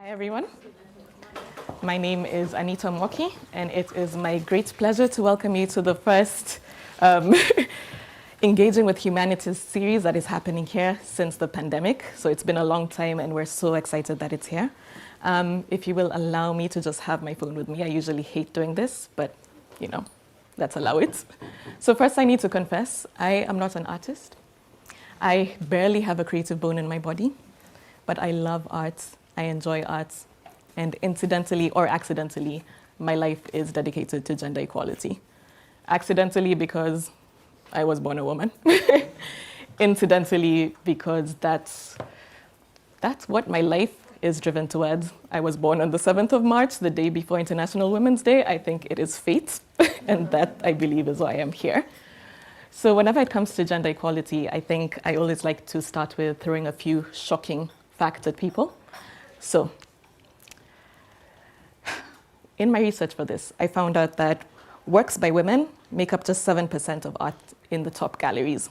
Hi everyone, my name is Anita Mwoki and it is my great pleasure to welcome you to the first Engaging with Humanities series that is happening here since the pandemic. So it's been a long time and we're so excited that it's here. If you will allow me to just have my phone with me, I usually hate doing this, but you know, let's allow it. So first I need to confess, I am not an artist. I barely have a creative bone in my body, but I love art. I enjoy art, and incidentally or accidentally, my life is dedicated to gender equality. Accidentally because I was born a woman. Incidentally because that's what my life is driven towards. I was born on the 7th of March, the day before International Women's Day. I think it is fate, and that I believe is why I am here. So whenever it comes to gender equality, I think I always like to start with throwing a few shocking facts at people. So, in my research for this, I found out that works by women make up just 7% of art in the top galleries.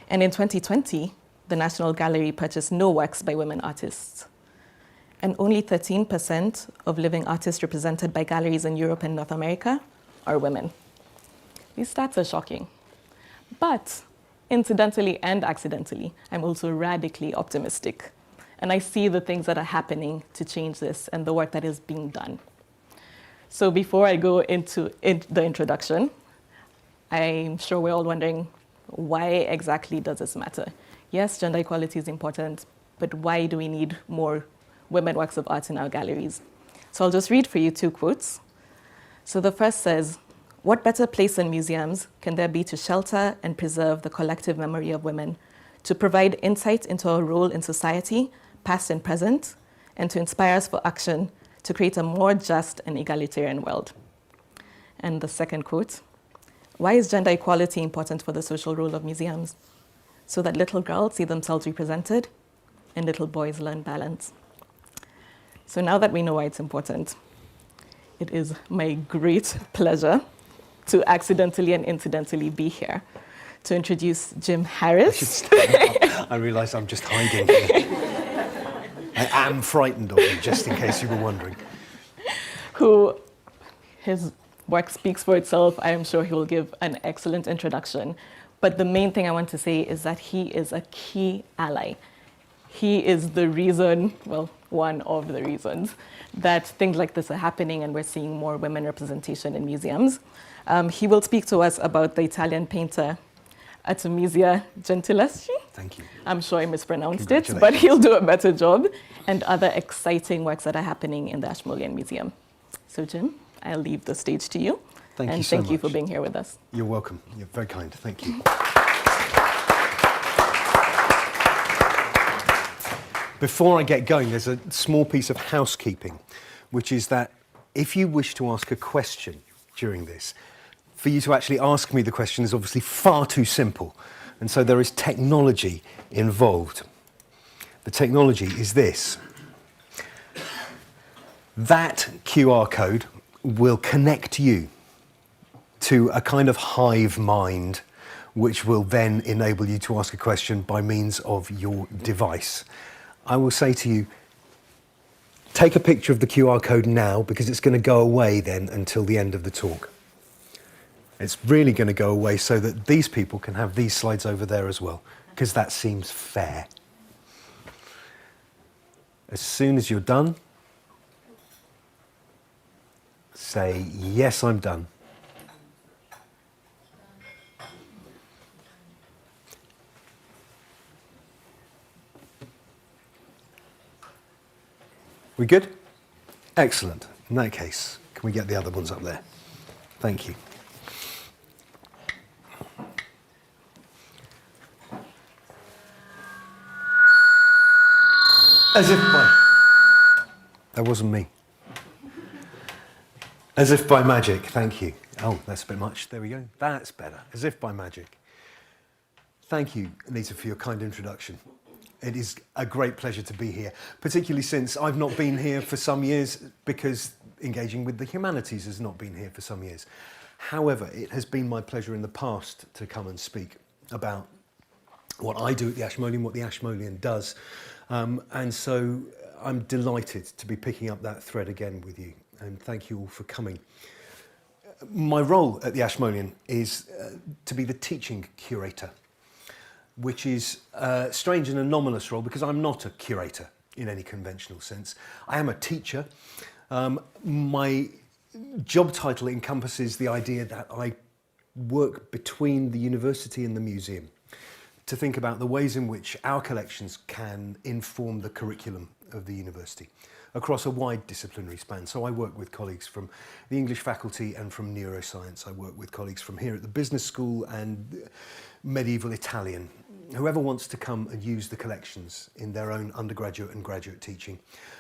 And in 2020, the National Gallery purchased no works by women artists. And only 13% of living artists represented by galleries in Europe and North America are women. These stats are shocking. But incidentally and accidentally, I'm also radically optimistic. And I see the things that are happening to change this and the work that is being done. So before I go into the introduction, I'm sure we're all wondering, why exactly does this matter? Yes, gender equality is important, but why do we need more women works of art in our galleries? So I'll just read for you two quotes. So the first says, "What better place than museums can there be to shelter and preserve the collective memory of women, to provide insight into our role in society, past and present, and to inspire us for action to create a more just and egalitarian world." And the second quote, "Why is gender equality important for the social role of museums? So that little girls see themselves represented and little boys learn balance." So now that we know why it's important, it is my great pleasure to accidentally and incidentally be here to introduce Jim Harris. I realise I'm just hiding here. I am frightened of you, just in case you were wondering. Who, his work speaks for itself. I am sure he will give an excellent introduction. But the main thing I want to say is that he is a key ally. He is the reason, well, one of the reasons, that things like this are happening and we're seeing more women representation in museums. He will speak to us about the Italian painter Artemisia Gentileschi. Thank you. I'm sure I mispronounced it, but he'll do a better job, and other exciting works that are happening in the Ashmolean Museum. So Jim, I'll leave the stage to you. Thank you so much. And thank you for being here with us. You're welcome. You're very kind. Thank you. Before I get going, there's a small piece of housekeeping, which is that if you wish to ask a question during this, for you to actually ask me the question is obviously far too simple. And so there is technology involved. The technology is this. That QR code will connect you to a kind of hive mind, which will then enable you to ask a question by means of your device. I will say to you, take a picture of the QR code now, because it's going to go away then until the end of the talk. It's really going to go away so that these people can have these slides over there as well, because that seems fair. As soon as you're done, say, "Yes, I'm done." We good? Excellent. In that case, can we get the other ones up there? Thank you. As if by... That wasn't me. As if by magic, thank you. Oh, that's a bit much. There we go. That's better. As if by magic. Thank you, Anita, for your kind introduction. It is a great pleasure to be here, particularly since I've not been here for some years because engaging with the humanities has not been here for some years. However, it has been my pleasure in the past to come and speak about what I do at the Ashmolean, what the Ashmolean does. And so I'm delighted to be picking up that thread again with you, and thank you all for coming. My role at the Ashmolean is to be the teaching curator, which is a strange and anomalous role because I'm not a curator in any conventional sense. I am a teacher. My job title encompasses the idea that I work between the university and the museum to think about the ways in which our collections can inform the curriculum of the university across a wide disciplinary span. So I work with colleagues from the English faculty and from neuroscience. I work with colleagues from here at the business school and medieval Italian. Whoever wants to come and use the collections in their own undergraduate and graduate teaching,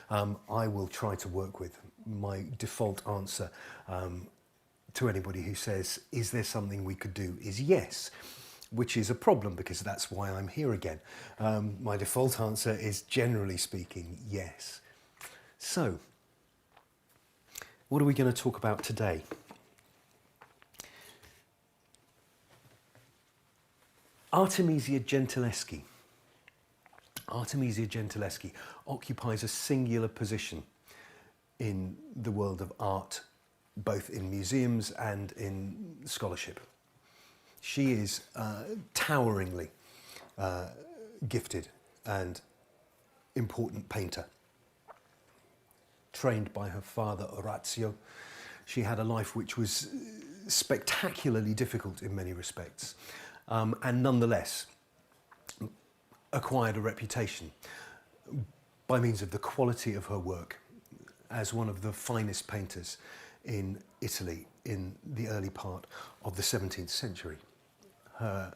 I will try to work with. My default answer to anybody who says, is there something we could do, is yes, which is a problem because that's why I'm here again. My default answer is, generally speaking, yes. So, what are we going to talk about today? Artemisia Gentileschi. Artemisia Gentileschi occupies a singular position in the world of art, both in museums and in scholarship. She is toweringly gifted and important painter. Trained by her father Orazio, she had a life which was spectacularly difficult in many respects, and nonetheless acquired a reputation by means of the quality of her work as one of the finest painters in Italy in the early part of the 17th century. Her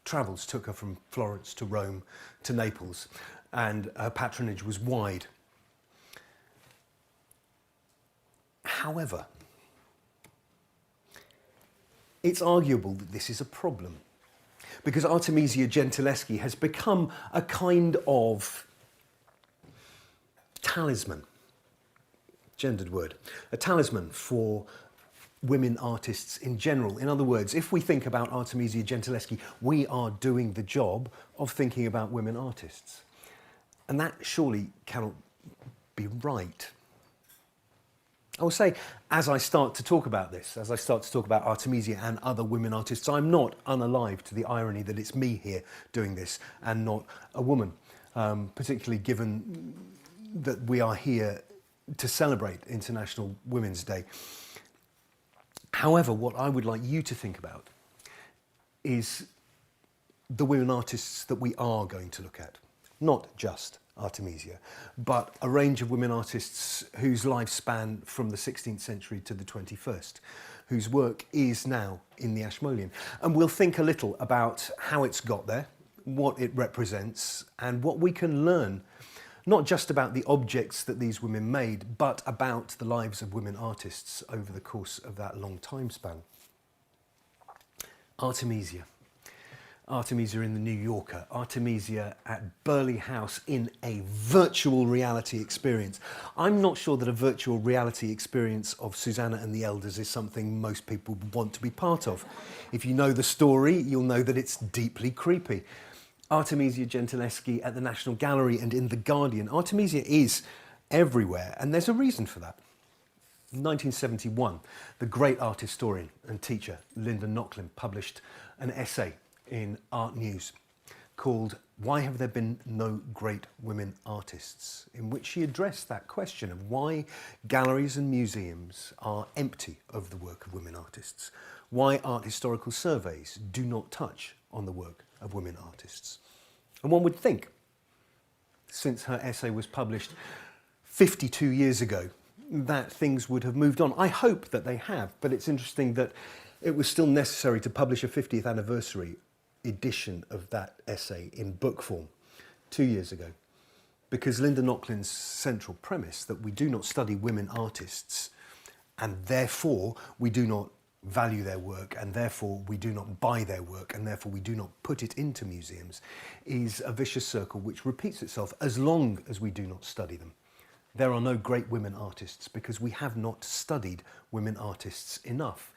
travels took her from Florence to Rome to Naples, and her patronage was wide. However, it's arguable that this is a problem, because Artemisia Gentileschi has become a kind of talisman, gendered word, a talisman for women artists in general. In other words, if we think about Artemisia Gentileschi, we are doing the job of thinking about women artists. And that surely cannot be right. I will say, as I start to talk about this, as I start to talk about Artemisia and other women artists, I'm not unalive to the irony that it's me here doing this and not a woman, particularly given that we are here to celebrate International Women's Day. However, what I would like you to think about is the women artists that we are going to look at. Not just Artemisia, but a range of women artists whose lives span from the 16th century to the 21st, whose work is now in the Ashmolean. And we'll think a little about how it's got there, what it represents, and what we can learn, not just about the objects that these women made, but about the lives of women artists over the course of that long time span. Artemisia. Artemisia in the New Yorker, Artemisia at Burleigh House in a virtual reality experience. I'm not sure that a virtual reality experience of Susanna and the Elders is something most people want to be part of. If you know the story, you'll know that it's deeply creepy. Artemisia Gentileschi at the National Gallery and in The Guardian. Artemisia is everywhere, and there's a reason for that. In 1971, the great art historian and teacher Linda Nochlin published an essay in Art News called "Why Have There Been No Great Women Artists?", in which she addressed that question of why galleries and museums are empty of the work of women artists, why art historical surveys do not touch on the work of women artists. And one would think, since her essay was published 52 years ago, that things would have moved on. I hope that they have, but it's interesting that it was still necessary to publish a 50th anniversary edition of that essay in book form 2 years ago, because Linda Nochlin's central premise that we do not study women artists and therefore we do not value their work and therefore we do not buy their work and therefore we do not put it into museums is a vicious circle which repeats itself as long as we do not study them. There are no great women artists because we have not studied women artists enough.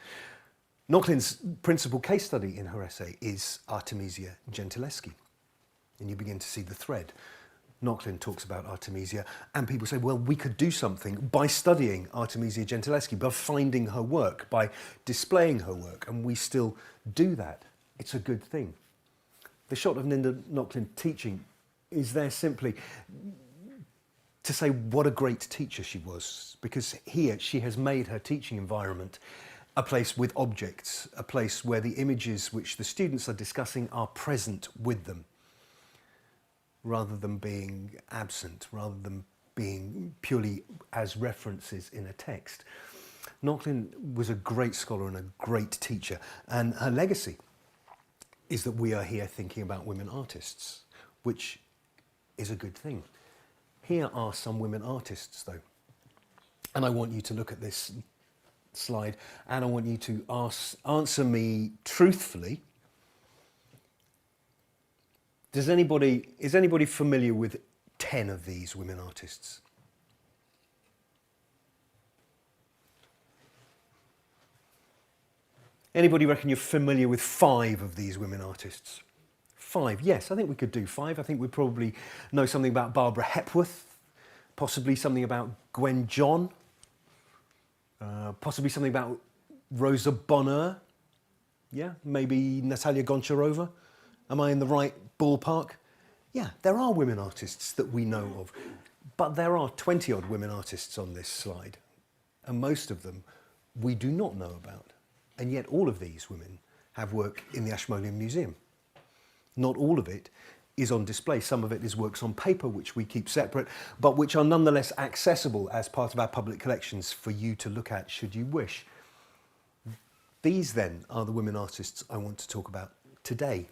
Nochlin's principal case study in her essay is Artemisia Gentileschi. And you begin to see the thread. Nochlin talks about Artemisia, and people say, well, we could do something by studying Artemisia Gentileschi, by finding her work, by displaying her work, and we still do that. It's a good thing. The shot of Linda Nochlin teaching is there simply to say what a great teacher she was, because here she has made her teaching environment a place with objects, a place where the images which the students are discussing are present with them, rather than being absent, rather than being purely as references in a text. Nochlin was a great scholar and a great teacher, and her legacy is that we are here thinking about women artists, which is a good thing. Here are some women artists, though, and I want you to look at this slide, and I want you to answer me truthfully. Is anybody familiar with 10 of these women artists? Anybody reckon you're familiar with 5 of these women artists? 5, yes, I think we could do 5. I think we probably know something about Barbara Hepworth, possibly something about Gwen John, possibly something about Rosa Bonheur, yeah, maybe Natalia Goncharova. Am I in the right ballpark? Yeah, there are women artists that we know of, but there are 20-odd women artists on this slide, and most of them we do not know about. And yet all of these women have work in the Ashmolean Museum. Not all of it is on display. Some of it is works on paper, which we keep separate, but which are nonetheless accessible as part of our public collections for you to look at should you wish. These then are the women artists I want to talk about today.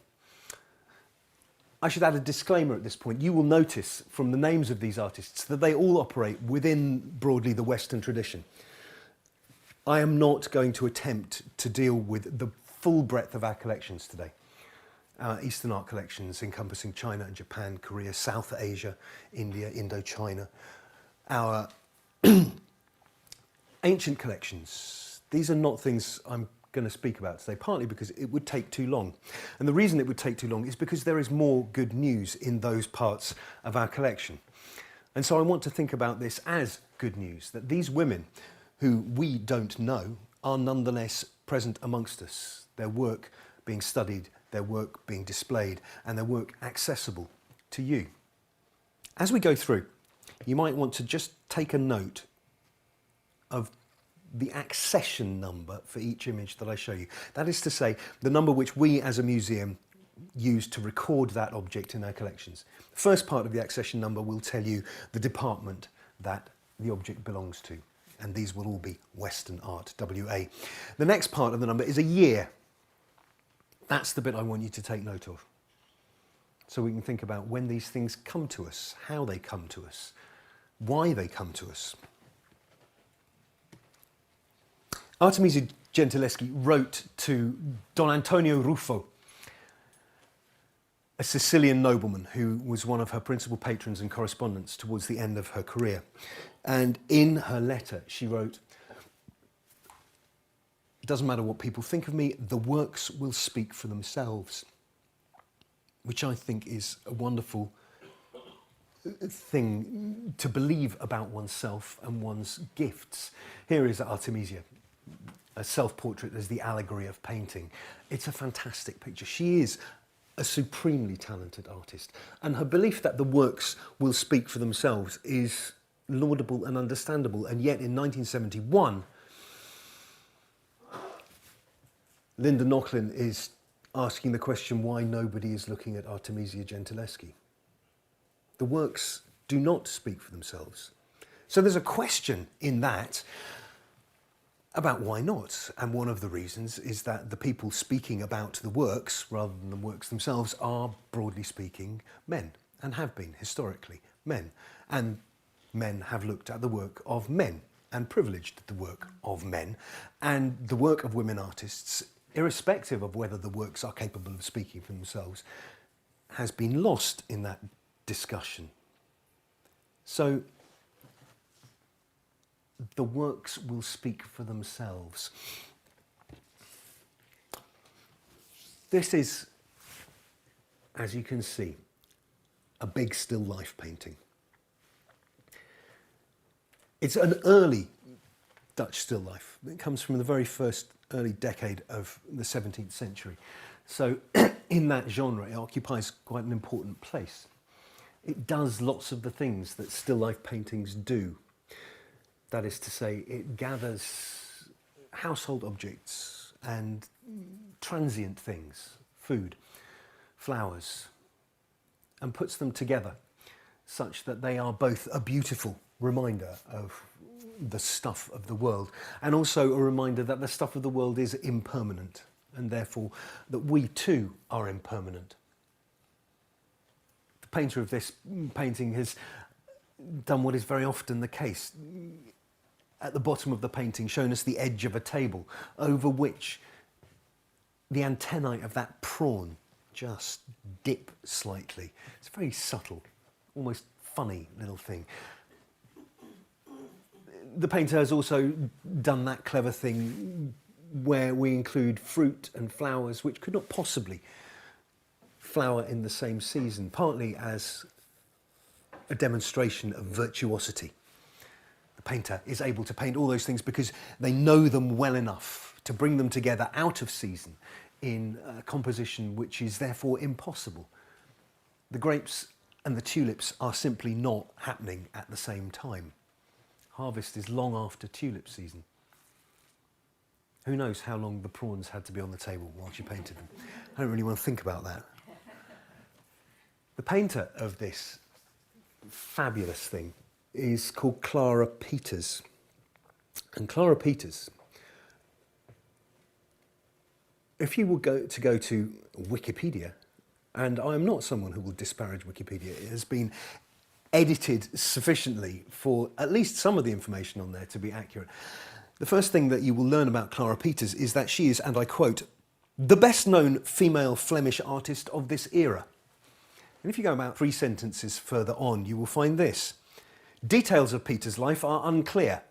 I should add a disclaimer at this point. You will notice from the names of these artists that they all operate within broadly the Western tradition. I am not going to attempt to deal with the full breadth of our collections today. Our Eastern art collections encompassing China and Japan, Korea, South Asia, India, Indochina. Our ancient collections, these are not things I'm going to speak about today, partly because it would take too long. And the reason it would take too long is because there is more good news in those parts of our collection. And so I want to think about this as good news, that these women who we don't know are nonetheless present amongst us, their work being studied, their work being displayed, and their work accessible to you. As we go through, you might want to just take a note of the accession number for each image that I show you. That is to say, the number which we as a museum use to record that object in our collections. The first part of the accession number will tell you the department that the object belongs to, and these will all be Western Art, WA. The next part of the number is a year. That's the bit I want you to take note of. So we can think about when these things come to us, how they come to us, why they come to us. Artemisia Gentileschi wrote to Don Antonio Ruffo, a Sicilian nobleman who was one of her principal patrons and correspondents towards the end of her career. And in her letter, she wrote, "It doesn't matter what people think of me, the works will speak for themselves," which I think is a wonderful thing to believe about oneself and one's gifts. Here is Artemisia, a self-portrait as the allegory of painting. It's a fantastic picture. She is a supremely talented artist, and her belief that the works will speak for themselves is laudable and understandable. And yet in 1971, Linda Nochlin is asking the question why nobody is looking at Artemisia Gentileschi. The works do not speak for themselves. So there's a question in that about why not. And one of the reasons is that the people speaking about the works, rather than the works themselves, are, broadly speaking, men, and have been, historically, men. And men have looked at the work of men, and privileged the work of men. And the work of women artists, irrespective of whether the works are capable of speaking for themselves, has been lost in that discussion. So the works will speak for themselves. This is, as you can see, a big still life painting. It's an early Dutch still life. It comes from the very first early decade of the 17th century. So in that genre, it occupies quite an important place. It does lots of the things that still life paintings do. That is to say, it gathers household objects and transient things, food, flowers, and puts them together such that they are both a beautiful reminder of the stuff of the world and also a reminder that the stuff of the world is impermanent and therefore that we too are impermanent. The painter of this painting has done what is very often the case. At the bottom of the painting, shown us the edge of a table over which the antennae of that prawn just dip slightly. It's a very subtle, almost funny little thing. The painter has also done that clever thing where we include fruit and flowers which could not possibly flower in the same season, partly as a demonstration of virtuosity. The painter is able to paint all those things because they know them well enough to bring them together out of season in a composition which is therefore impossible. The grapes and the tulips are simply not happening at the same time. Harvest is long after tulip season. Who knows how long the prawns had to be on the table while she painted them? I don't really want to think about that. The painter of this fabulous thing is called Clara Peters. And Clara Peters, if you would go to Wikipedia, and I am not someone who will disparage Wikipedia, it has been edited sufficiently for at least some of the information on there to be accurate. The first thing that you will learn about Clara Peters is that she is, and I quote, the best known female Flemish artist of this era. And if you go about 3 sentences further on, you will find this. Details of Peters' life are unclear.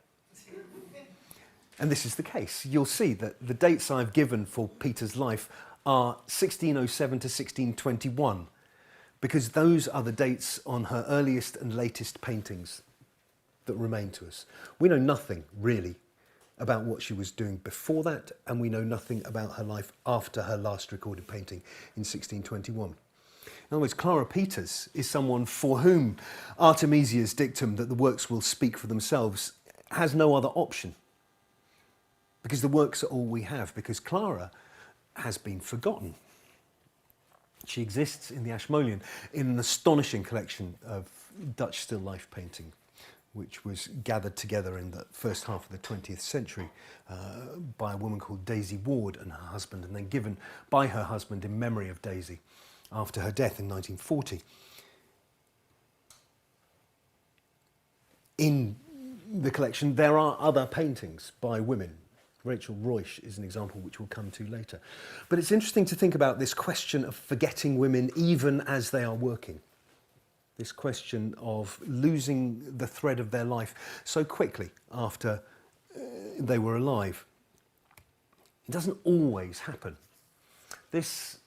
And this is the case. You'll see that the dates I've given for Peters' life are 1607 to 1621, because those are the dates on her earliest and latest paintings that remain to us. We know nothing, really, about what she was doing before that, and we know nothing about her life after her last recorded painting in 1621. In other words, Clara Peters is someone for whom Artemisia's dictum that the works will speak for themselves has no other option, because the works are all we have, because Clara has been forgotten. She exists in the Ashmolean in an astonishing collection of Dutch still life painting, which was gathered together in the first half of the 20th century by a woman called Daisy Ward and her husband, and then given by her husband in memory of Daisy after her death in 1940. In the collection, there are other paintings by women. Rachel Ruysch is an example which we'll come to later. But it's interesting to think about this question of forgetting women even as they are working. This question of losing the thread of their life so quickly after they were alive. It doesn't always happen. This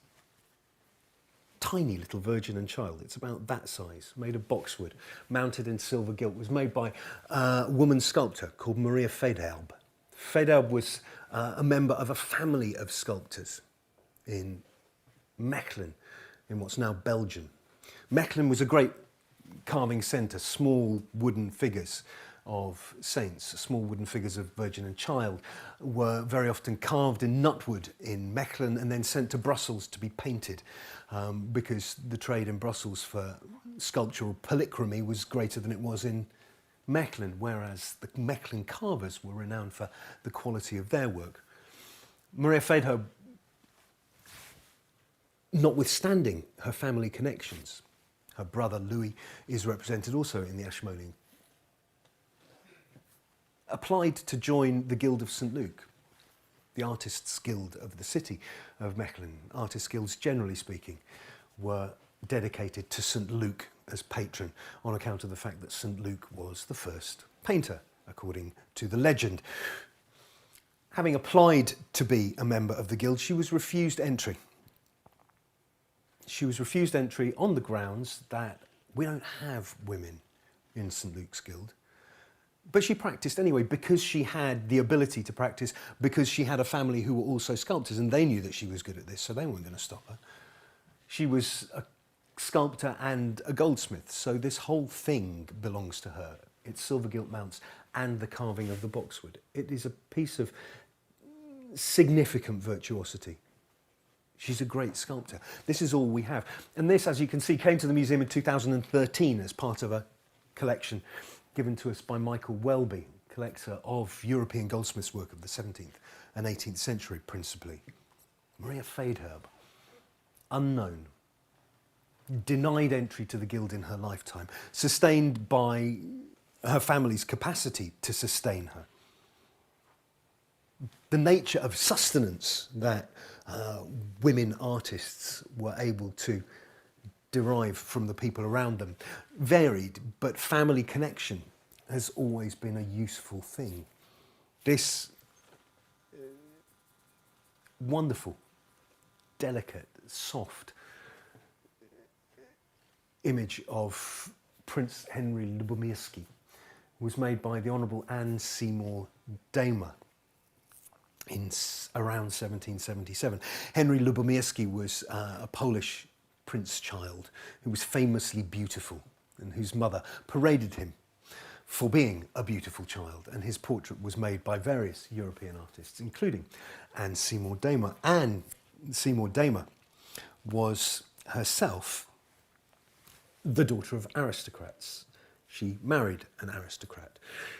tiny little Virgin and Child, it's about that size, made of boxwood, mounted in silver gilt, was made by a woman sculptor called Maria Federb. Federb was a member of a family of sculptors in Mechelen, in what's now Belgium. Mechelen was a great carving centre, small wooden figures of saints, small wooden figures of Virgin and Child were very often carved in nutwood in Mechelen and then sent to Brussels to be painted because the trade in Brussels for sculptural polychromy was greater than it was in Mechelen, whereas the Mechelen carvers were renowned for the quality of their work. Maria Federb, notwithstanding her family connections, her brother Louis is represented also in the Ashmolean, applied to join the Guild of St. Luke, the artists' guild of the city of Mechelen. Artists' guilds, generally speaking, were dedicated to St. Luke as patron on account of the fact that St. Luke was the first painter, according to the legend. Having applied to be a member of the guild, she was refused entry. She was refused entry on the grounds that We don't have women in St Luke's Guild. But she practiced anyway because she had the ability to practice, because she had a family who were also sculptors and they knew that she was good at this, so they weren't going to stop her. She was a sculptor and a goldsmith, so this whole thing belongs to her. It's silver gilt mounts and the carving of the boxwood. It is a piece of significant virtuosity. She's a great sculptor. This is all we have. And this, as you can see, came to the museum in 2013 as part of a collection given to us by Michael Welby, collector of European goldsmiths' work of the 17th and 18th century principally. Maria Faidherbe, unknown, denied entry to the guild in her lifetime, sustained by her family's capacity to sustain her. The nature of sustenance that women artists were able to derive from the people around them varied, but family connection has always been a useful thing. This wonderful, delicate, soft image of Prince Henry Lubomirski was made by the Honourable Anne Seymour Damer in around 1777. Henry Lubomirski was a Polish prince child who was famously beautiful and whose mother paraded him for being a beautiful child, and his portrait was made by various European artists, including Anne Seymour Damer. Anne Seymour Damer was herself the daughter of aristocrats. She married an aristocrat.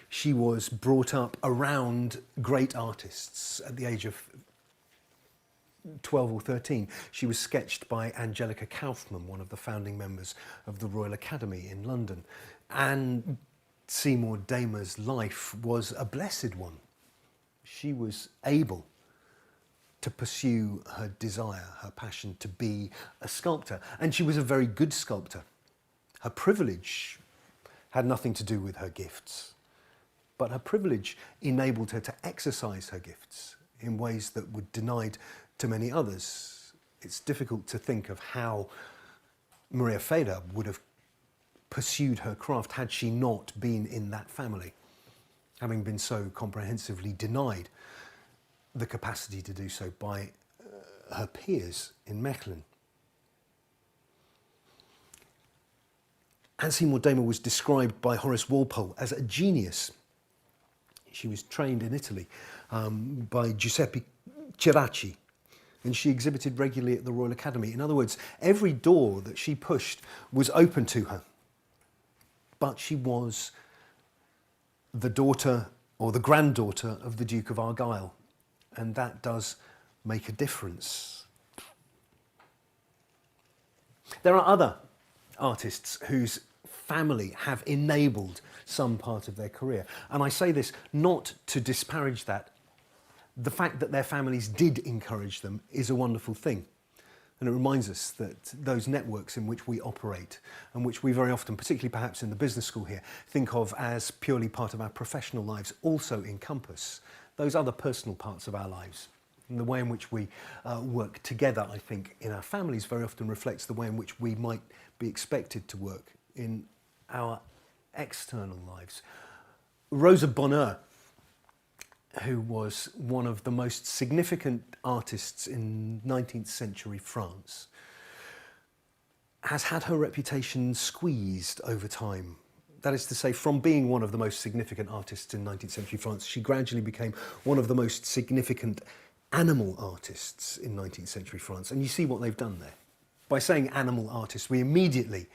She was brought up around great artists at the age of 12 or 13. She was sketched by Angelica Kauffman, one of the founding members of the Royal Academy in London. And Seymour Damer's life was a blessed one. She was able to pursue her desire, her passion to be a sculptor. And she was a very good sculptor. Her privilege had nothing to do with her gifts, but her privilege enabled her to exercise her gifts in ways that were denied to many others. It's difficult to think of how Maria Faidherbe would have pursued her craft had she not been in that family, having been so comprehensively denied the capacity to do so by her peers in Mechlin. Anne Seymour Damer was described by Horace Walpole as a genius. She was trained in Italy by Giuseppe Ceracchi, and she exhibited regularly at the Royal Academy. In other words, every door that she pushed was open to her. But she was the daughter or the granddaughter of the Duke of Argyll, and that does make a difference. There are other artists whose family have enabled some part of their career. And I say this not to disparage that. The fact that their families did encourage them is a wonderful thing. And it reminds us that those networks in which we operate, and which we very often, particularly perhaps in the business school here, think of as purely part of our professional lives, also encompass those other personal parts of our lives. And the way in which we work together, I think, in our families very often reflects the way in which we might be expected to work in our external lives. Rosa Bonheur, who was one of the most significant artists in 19th century France, has had her reputation squeezed over time. That is to say, from being one of the most significant artists in 19th century France, she gradually became one of the most significant animal artists in 19th century France. And you see what they've done there. By saying animal artist, we immediately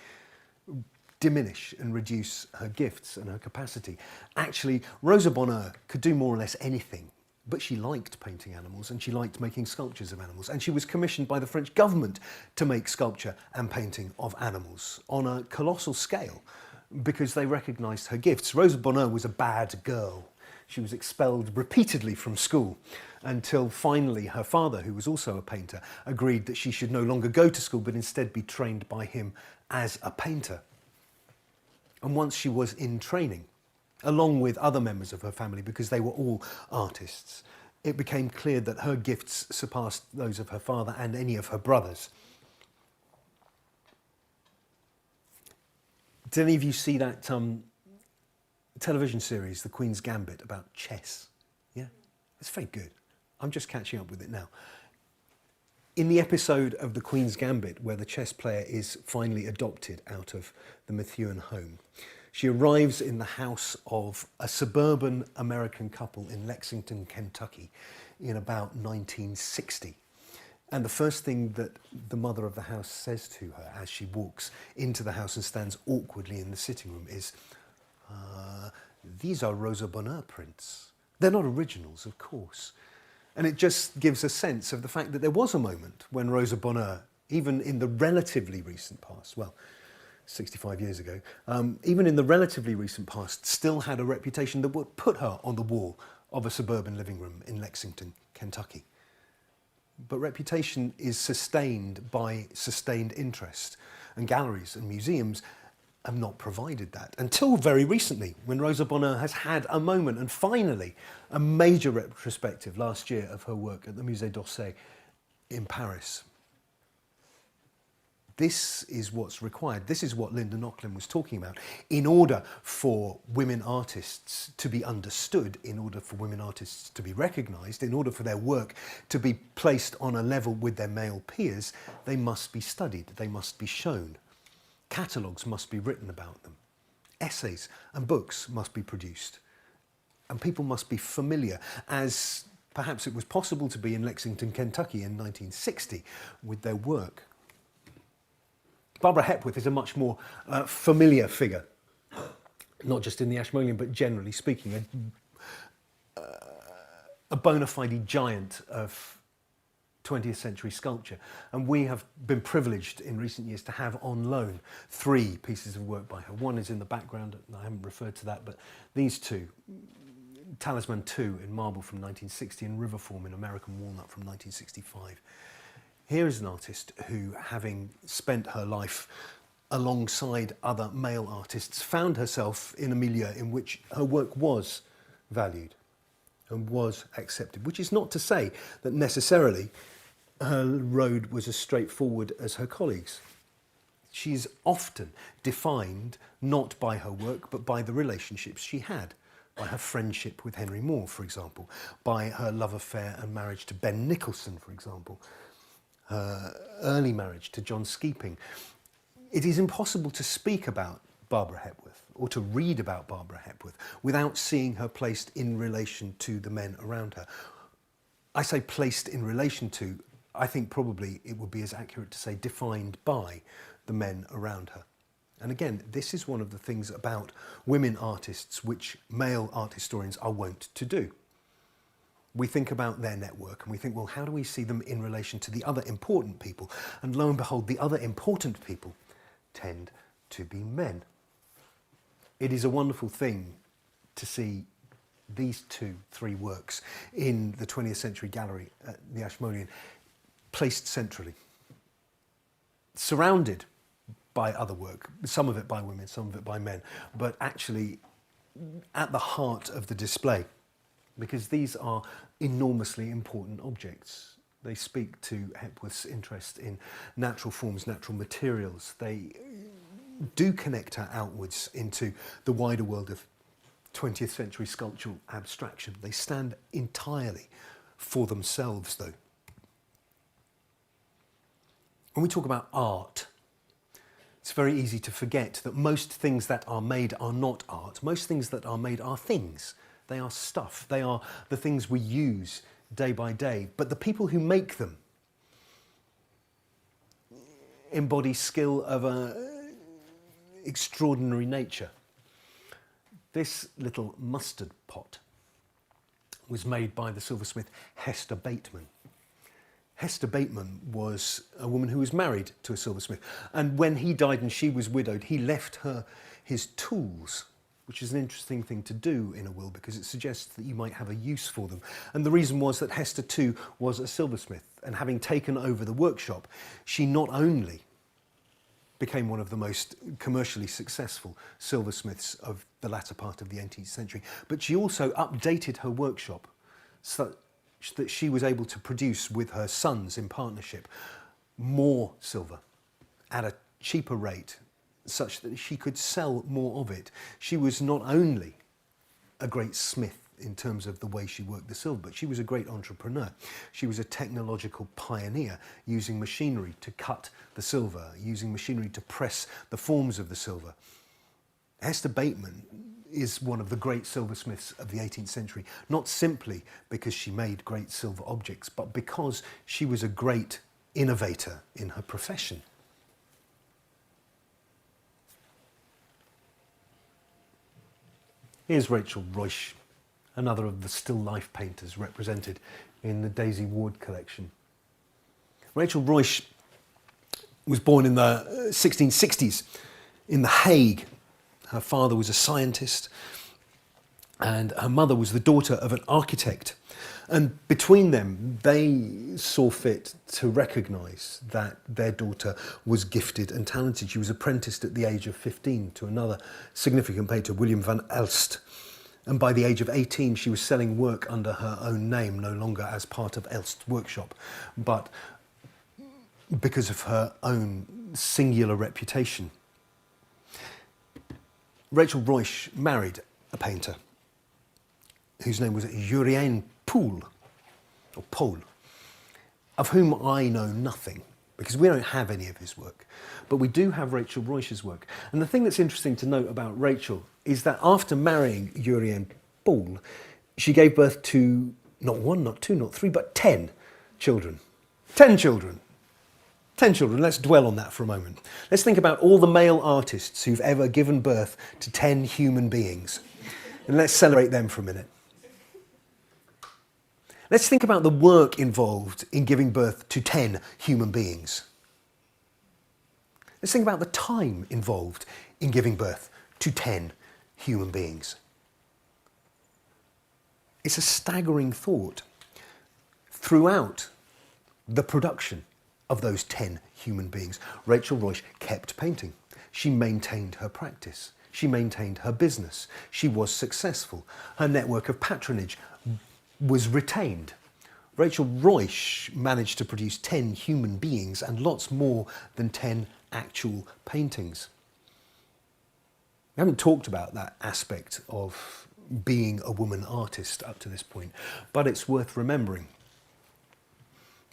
diminish and reduce her gifts and her capacity. Actually, Rosa Bonheur could do more or less anything, but she liked painting animals and she liked making sculptures of animals. And she was commissioned by the French government to make sculpture and painting of animals on a colossal scale because they recognised her gifts. Rosa Bonheur was a bad girl. She was expelled repeatedly from school until finally her father, who was also a painter, agreed that she should no longer go to school but instead be trained by him as a painter. And once she was in training, along with other members of her family, because they were all artists, it became clear that her gifts surpassed those of her father and any of her brothers. Did any of you see that television series, The Queen's Gambit, about chess? Yeah? It's very good. I'm just catching up with it now. In the episode of The Queen's Gambit where the chess player is finally adopted out of the Methuen home, she arrives in the house of a suburban American couple in Lexington, Kentucky in about 1960. And the first thing that the mother of the house says to her as she walks into the house and stands awkwardly in the sitting room is, these are Rosa Bonheur prints. They're not originals, of course. And it just gives a sense of the fact that there was a moment when Rosa Bonheur, even in the relatively recent past, well, 65 years ago, even in the relatively recent past, still had a reputation that would put her on the wall of a suburban living room in Lexington, Kentucky. But reputation is sustained by sustained interest, and galleries and museums have not provided that until very recently, when Rosa Bonheur has had a moment, and finally a major retrospective last year of her work at the Musée d'Orsay in Paris. This is what's required. This is what Linda Nochlin was talking about. In order for women artists to be understood, in order for women artists to be recognised, in order for their work to be placed on a level with their male peers, they must be studied, they must be shown. Catalogues must be written about them. Essays and books must be produced. And people must be familiar, as perhaps it was possible to be in Lexington, Kentucky in 1960, with their work. Barbara Hepworth is a much more familiar figure, not just in the Ashmolean, but generally speaking, a bona fide giant of 20th century sculpture. And we have been privileged in recent years to have on loan 3 pieces of work by her. One is in the background, I haven't referred to that, but these 2, Talisman 2 in marble from 1960 and Riverform in American walnut from 1965. Here is an artist who, having spent her life alongside other male artists, found herself in a milieu in which her work was valued and was accepted, which is not to say that necessarily her road was as straightforward as her colleagues. She's often defined not by her work, but by the relationships she had, by her friendship with Henry Moore, for example, by her love affair and marriage to Ben Nicholson, for example, her early marriage to John Skeeping. It is impossible to speak about Barbara Hepworth or to read about Barbara Hepworth without seeing her placed in relation to the men around her. I say placed in relation to, I think probably it would be as accurate to say defined by the men around her. And again, this is one of the things about women artists which male art historians are wont to do. We think about their network and we think, well, how do we see them in relation to the other important people? And lo and behold, the other important people tend to be men. It is a wonderful thing to see these 2-3 works in the 20th century gallery at the Ashmolean, placed centrally, surrounded by other work, some of it by women, some of it by men, but actually at the heart of the display. Because these are enormously important objects. They speak to Hepworth's interest in natural forms, natural materials. They do connect her outwards into the wider world of 20th century sculptural abstraction. They stand entirely for themselves, though. When we talk about art, it's very easy to forget that most things that are made are not art. Most things that are made are things. They are stuff. They are the things we use day by day. But the people who make them embody skill of an extraordinary nature. This little mustard pot was made by the silversmith Hester Bateman. Hester Bateman was a woman who was married to a silversmith. And when he died and she was widowed, he left her his tools, which is an interesting thing to do in a will because it suggests that you might have a use for them. And the reason was that Hester too was a silversmith, and having taken over the workshop, she not only became one of the most commercially successful silversmiths of the latter part of the 18th century, but she also updated her workshop so that she was able to produce with her sons in partnership more silver at a cheaper rate such that she could sell more of it. She was not only a great smith in terms of the way she worked the silver, but she was a great entrepreneur. She was a technological pioneer, using machinery to cut the silver, using machinery to press the forms of the silver. Hester Bateman is one of the great silversmiths of the 18th century, not simply because she made great silver objects, but because she was a great innovator in her profession. Here's Rachel Ruysch, another of the still life painters represented in the Daisy Ward collection. Rachel Ruysch was born in the 1660s in The Hague. Her father was a scientist and her mother was the daughter of an architect. And between them, they saw fit to recognise that their daughter was gifted and talented. She was apprenticed at the age of 15 to another significant painter, William van Elst. And by the age of 18, she was selling work under her own name, no longer as part of Elst's workshop, but because of her own singular reputation. Rachel Ruysch married a painter whose name was Jurien Poel, or Poel, of whom I know nothing, because we don't have any of his work. But we do have Rachel Ruysch's work. And the thing that's interesting to note about Rachel is that after marrying Jurien Poel, she gave birth to not one, not two, not three, but 10 children. 10 children. 10 children. Let's dwell on that for a moment. Let's think about all the male artists who've ever given birth to 10 human beings. And let's celebrate them for a minute. Let's think about the work involved in giving birth to 10 human beings. Let's think about the time involved in giving birth to 10 human beings. It's a staggering thought. Throughout the production of those 10 human beings, Rachel Ruysch kept painting. She maintained her practice. She maintained her business. She was successful. Her network of patronage was retained. Rachel Ruysch managed to produce 10 human beings and lots more than 10 actual paintings. We haven't talked about that aspect of being a woman artist up to this point, but it's worth remembering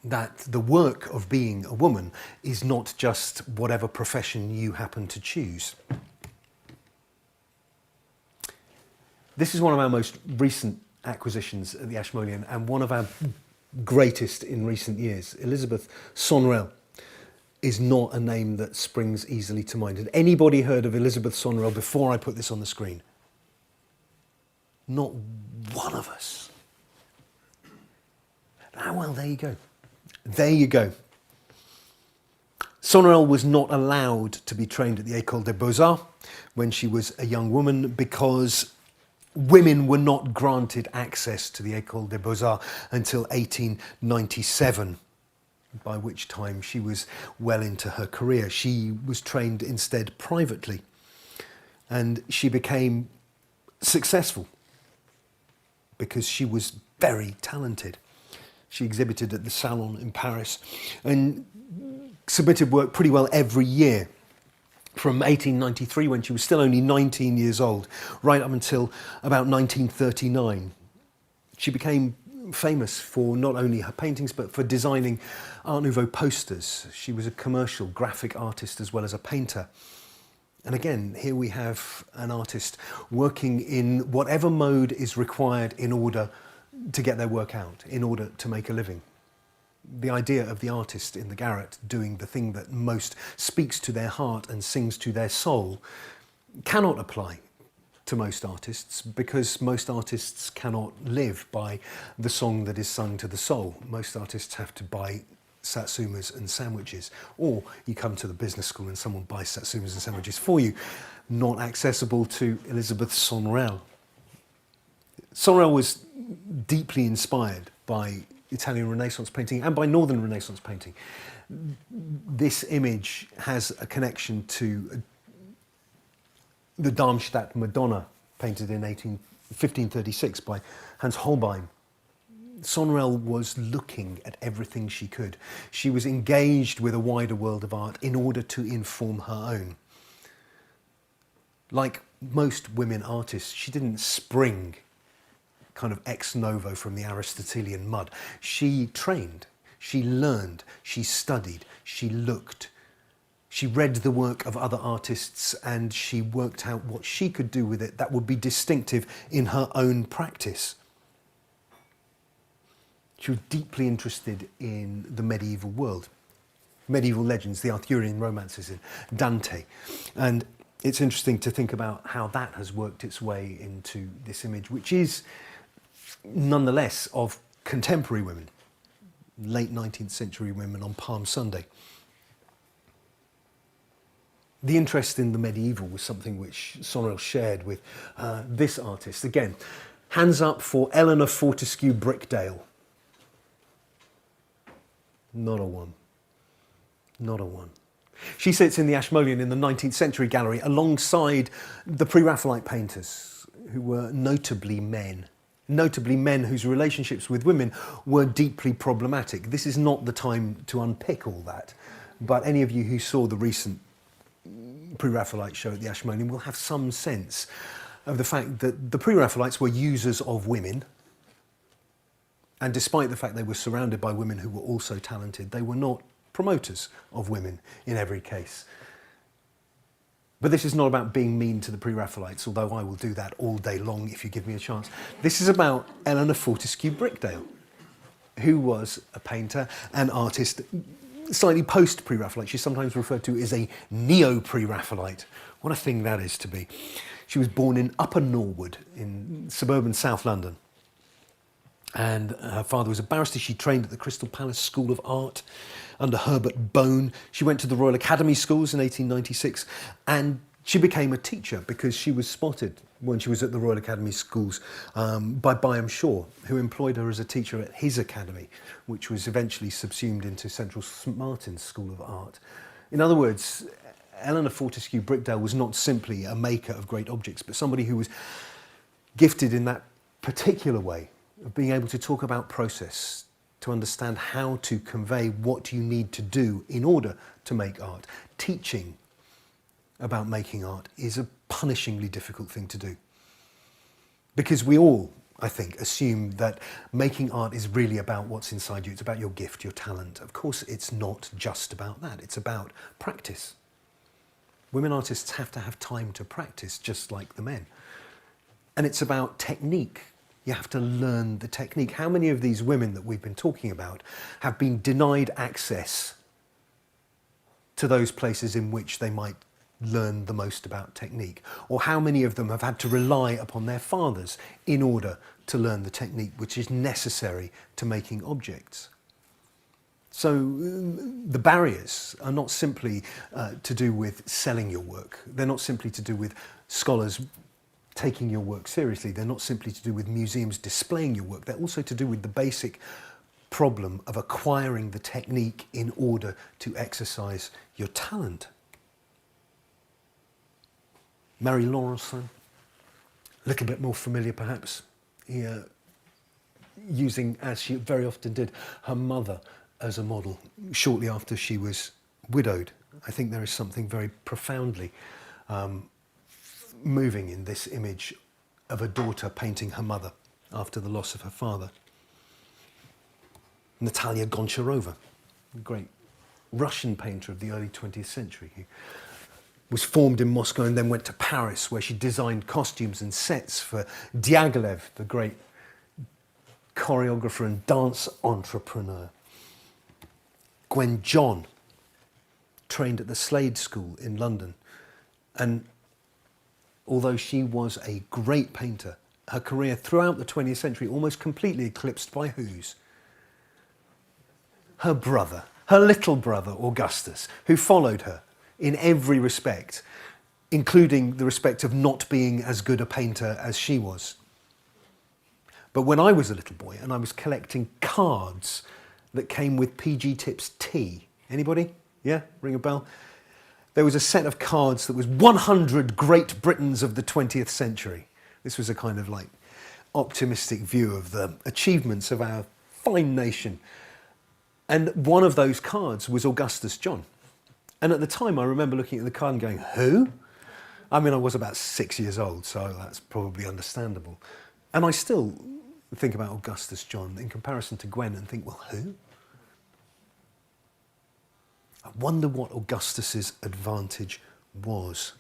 that the work of being a woman is not just whatever profession you happen to choose. This is one of our most recent acquisitions at the Ashmolean and one of our greatest in recent years. Elizabeth Sonrel is not a name that springs easily to mind. Had anybody heard of Elizabeth Sonrel before I put this on the screen? Not one of us. Ah, well, there you go. There you go. Sonrel was not allowed to be trained at the École des Beaux-Arts when she was a young woman because women were not granted access to the École des Beaux-Arts until 1897, by which time she was well into her career. She was trained instead privately, and she became successful because she was very talented. She exhibited at the Salon in Paris and submitted work pretty well every year from 1893, when she was still only 19 years old, right up until about 1939. She became famous for not only her paintings, but for designing Art Nouveau posters. She was a commercial graphic artist as well as a painter. And again, here we have an artist working in whatever mode is required in order to get their work out, in order to make a living. The idea of the artist in the garret doing the thing that most speaks to their heart and sings to their soul cannot apply to most artists, because most artists cannot live by the song that is sung to the soul. Most artists have to buy satsumas and sandwiches, or you come to the business school and someone buys satsumas and sandwiches for you. Not accessible to Elizabeth Sonrel. Sonrel was deeply inspired by Italian Renaissance painting and by Northern Renaissance painting. This image has a connection to the Darmstadt Madonna, painted in 1536 by Hans Holbein. Sonrel was looking at everything she could. She was engaged with a wider world of art in order to inform her own. Like most women artists, she didn't spring kind of ex novo from the Aristotelian mud. She trained, she learned, she studied, she looked. She read the work of other artists and she worked out what she could do with it that would be distinctive in her own practice. She was deeply interested in the medieval world, medieval legends, the Arthurian romances in Dante. And it's interesting to think about how that has worked its way into this image, which is nonetheless of contemporary women, late 19th century women on Palm Sunday. The interest in the medieval was something which Sorel shared with this artist. Again, hands up for Eleanor Fortescue Brickdale. Not a one. Not a one. She sits in the Ashmolean in the 19th century gallery alongside the pre-Raphaelite painters who were notably men whose relationships with women were deeply problematic. This is not the time to unpick all that, but any of you who saw the recent pre-Raphaelite show at the Ashmolean will have some sense of the fact that the pre-Raphaelites were users of women, and despite the fact they were surrounded by women who were also talented, they were not promoters of women in every case. But this is not about being mean to the pre-Raphaelites, although I will do that all day long if you give me a chance. This is about Eleanor Fortescue Brickdale, who was a painter and artist slightly post-pre-Raphaelite. She's sometimes referred to as a neo-pre-Raphaelite. What a thing that is to be. She was born in Upper Norwood in suburban South London. And her father was a barrister. She trained at the Crystal Palace School of Art under Herbert Bone. She went to the Royal Academy Schools in 1896 and she became a teacher because she was spotted when she was at the Royal Academy Schools by Byam Shaw, who employed her as a teacher at his academy, which was eventually subsumed into Central St Martin's School of Art. In other words, Eleanor Fortescue Brickdale was not simply a maker of great objects, but somebody who was gifted in that particular way of being able to talk about process, to understand how to convey what you need to do in order to make art. Teaching about making art is a punishingly difficult thing to do. Because we all, I think, assume that making art is really about what's inside you. It's about your gift, your talent. Of course, it's not just about that. It's about practice. Women artists have to have time to practice, just like the men. And it's about technique. You have to learn the technique. How many of these women that we've been talking about have been denied access to those places in which they might learn the most about technique? Or how many of them have had to rely upon their fathers in order to learn the technique which is necessary to making objects? So the barriers are not simply to do with selling your work. They're not simply to do with scholars taking your work seriously. They're not simply to do with museums displaying your work. They're also to do with the basic problem of acquiring the technique in order to exercise your talent. Marie Laurencin, a little bit more familiar perhaps, using, as she very often did, her mother as a model shortly after she was widowed. I think there is something very profoundly moving in this image of a daughter painting her mother after the loss of her father. Natalia Goncharova, a great Russian painter of the early 20th century, who was formed in Moscow and then went to Paris, where she designed costumes and sets for Diaghilev, the great choreographer and dance entrepreneur. Gwen John trained at the Slade School in London, and although she was a great painter, her career throughout the 20th century almost completely eclipsed by whose? Her brother, her little brother Augustus, who followed her in every respect, including the respect of not being as good a painter as she was. But when I was a little boy and I was collecting cards that came with PG Tips tea, anybody? Yeah, ring a bell? There was a set of cards that was 100 Great Britons of the 20th century. This was a kind of like optimistic view of the achievements of our fine nation. And one of those cards was Augustus John. And at the time, I remember looking at the card and going, who? I mean, I was about 6 years old, so that's probably understandable. And I still think about Augustus John in comparison to Gwen and think, well, who? I wonder what Augustus's advantage was.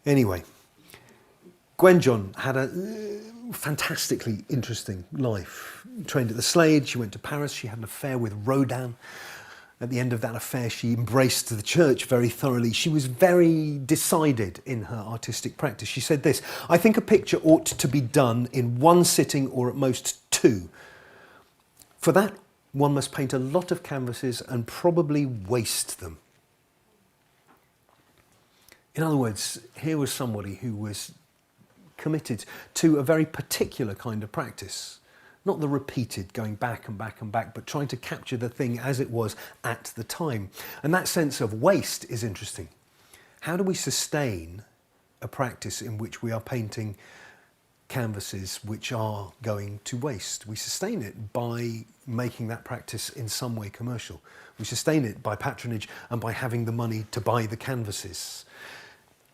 Anyway, Gwen John had a fantastically interesting life. Trained at the Slade, she went to Paris, she had an affair with Rodin. At the end of that affair, she embraced the church very thoroughly. She was very decided in her artistic practice. She said this: "I think a picture ought to be done in one sitting or at most two. For that, one must paint a lot of canvases and probably waste them." In other words, here was somebody who was committed to a very particular kind of practice. Not the repeated going back and back and back, but trying to capture the thing as it was at the time. And that sense of waste is interesting. How do we sustain a practice in which we are painting canvases which are going to waste? We sustain it by making that practice in some way commercial. We sustain it by patronage and by having the money to buy the canvases.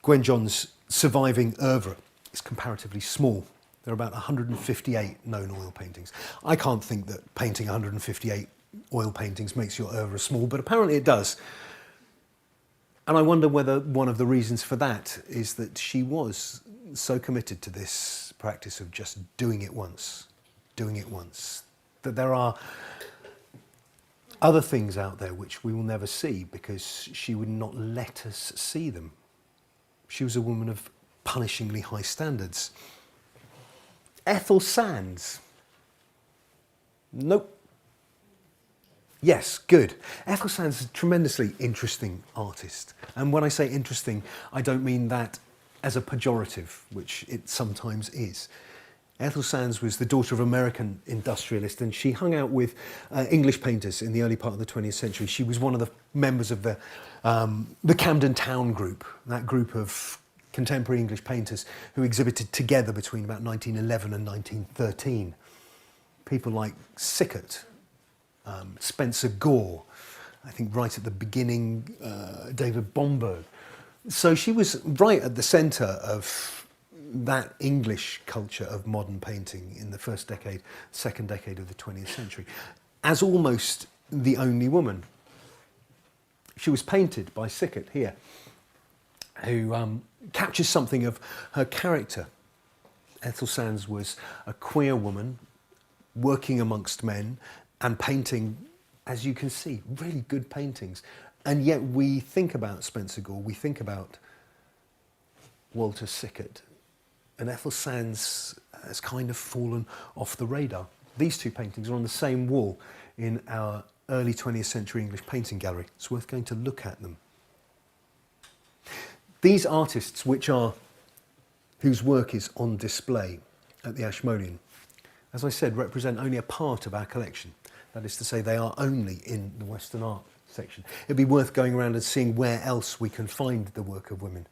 Gwen John's surviving oeuvre is comparatively small. There are about 158 known oil paintings. I can't think that painting 158 oil paintings makes your oeuvre small, but apparently it does. And I wonder whether one of the reasons for that is that she was so committed to this practice of just doing it once, that there are other things out there which we will never see because she would not let us see them. She was a woman of punishingly high standards. Ethel Sands. Nope. Yes, good. Ethel Sands is a tremendously interesting artist. And when I say interesting, I don't mean that as a pejorative, which it sometimes is. Ethel Sands was the daughter of an American industrialist, and she hung out with English painters in the early part of the 20th century. She was one of the members of the Camden Town group, that group of contemporary English painters who exhibited together between about 1911 and 1913. People like Sickert, Spencer Gore, I think right at the beginning, David Bomberg. So she was right at the centre of that English culture of modern painting in the first decade, second decade of the 20th century, as almost the only woman. She was painted by Sickert here, who captures something of her character. Ethel Sands was a queer woman working amongst men and painting, as you can see, really good paintings. And yet we think about Spencer Gore, we think about Walter Sickert, and Ethel Sands has kind of fallen off the radar. These two paintings are on the same wall in our early 20th century English painting gallery. It's worth going to look at them. These artists, whose work is on display at the Ashmolean, as I said, represent only a part of our collection. That is to say, they are only in the Western art section. It'd be worth going around and seeing where else we can find the work of women.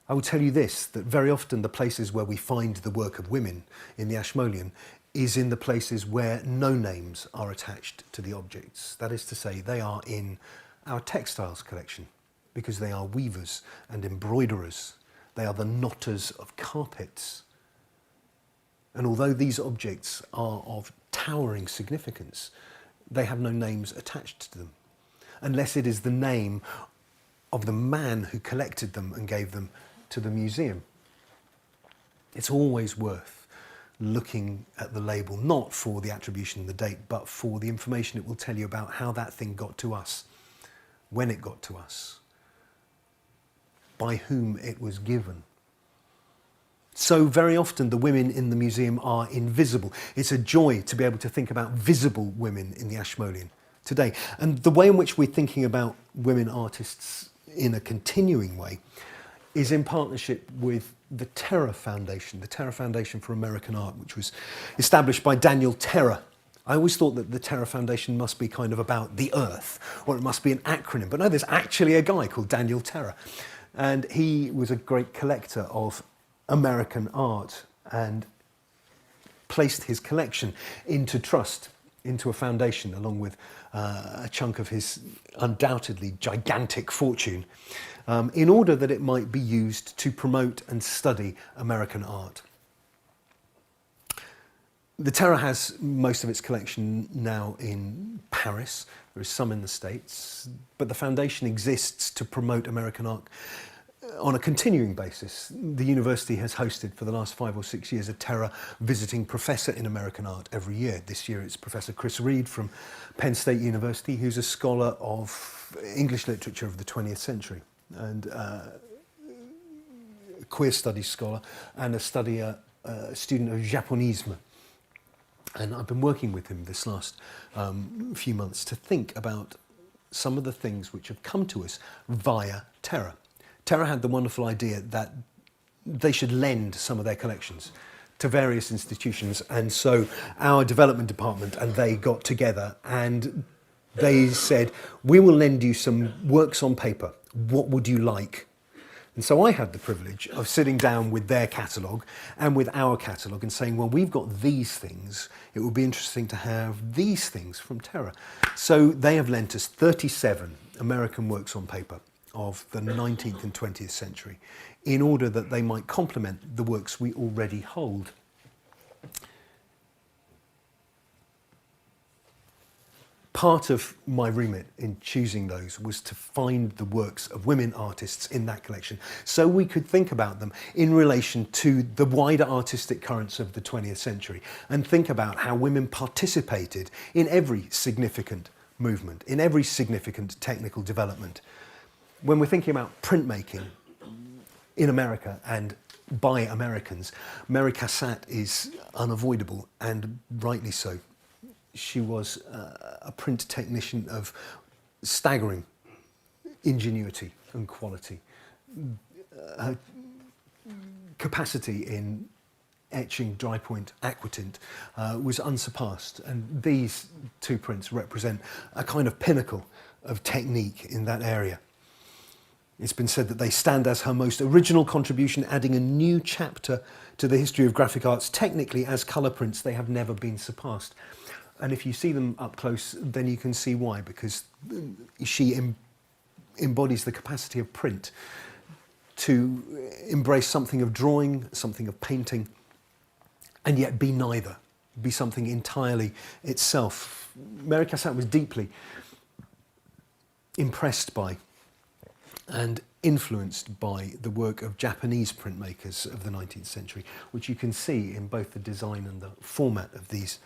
I will tell you this, that very often the places where we find the work of women in the Ashmolean is in the places where no names are attached to the objects. That is to say, they are in our textiles collection, because they are weavers and embroiderers. They are the knotters of carpets. And although these objects are of towering significance, they have no names attached to them, unless it is the name of the man who collected them and gave them to the museum. It's always worth looking at the label, not for the attribution and the date, but for the information it will tell you about how that thing got to us, when it got to us, by whom it was given. So very often the women in the museum are invisible. It's a joy to be able to think about visible women in the Ashmolean today. And the way in which we're thinking about women artists in a continuing way is in partnership with the Terra Foundation, the Terra Foundation for American Art, which was established by Daniel Terra. I always thought that the Terra Foundation must be kind of about the earth, or it must be an acronym. But no, there's actually a guy called Daniel Terra. And he was a great collector of American art and placed his collection into trust, into a foundation, along with a chunk of his undoubtedly gigantic fortune. in order that it might be used to promote and study American art. The Terra has most of its collection now in Paris. There is some in the States, but the foundation exists to promote American art on a continuing basis. The university has hosted for the last 5 or 6 years a Terra visiting professor in American art every year. This year it's Professor Chris Reed from Penn State University, who's a scholar of English literature of the 20th century and a queer studies scholar and a student of Japonisme. And I've been working with him this last few months to think about some of the things which have come to us via Terra. Terra had the wonderful idea that they should lend some of their collections to various institutions, and so our development department and they got together and they said, we will lend you some works on paper. What would you like? And so I had the privilege of sitting down with their catalogue and with our catalogue and saying, well, we've got these things. It would be interesting to have these things from Terra. So they have lent us 37 American works on paper of the 19th and 20th century in order that they might complement the works we already hold. Part of my remit in choosing those was to find the works of women artists in that collection so we could think about them in relation to the wider artistic currents of the 20th century and think about how women participated in every significant movement, in every significant technical development. When we're thinking about printmaking in America and by Americans, Mary Cassatt is unavoidable, and rightly so. She was a print technician of staggering ingenuity and quality. Her capacity in etching dry point aquatint was unsurpassed, and these two prints represent a kind of pinnacle of technique in that area. It's been said that they stand as her most original contribution, adding a new chapter to the history of graphic arts. Technically, as colour prints, they have never been surpassed. And if you see them up close, then you can see why, because she embodies the capacity of print to embrace something of drawing, something of painting, and yet be neither, be something entirely itself. Mary Cassatt was deeply impressed by and influenced by the work of Japanese printmakers of the 19th century, which you can see in both the design and the format of these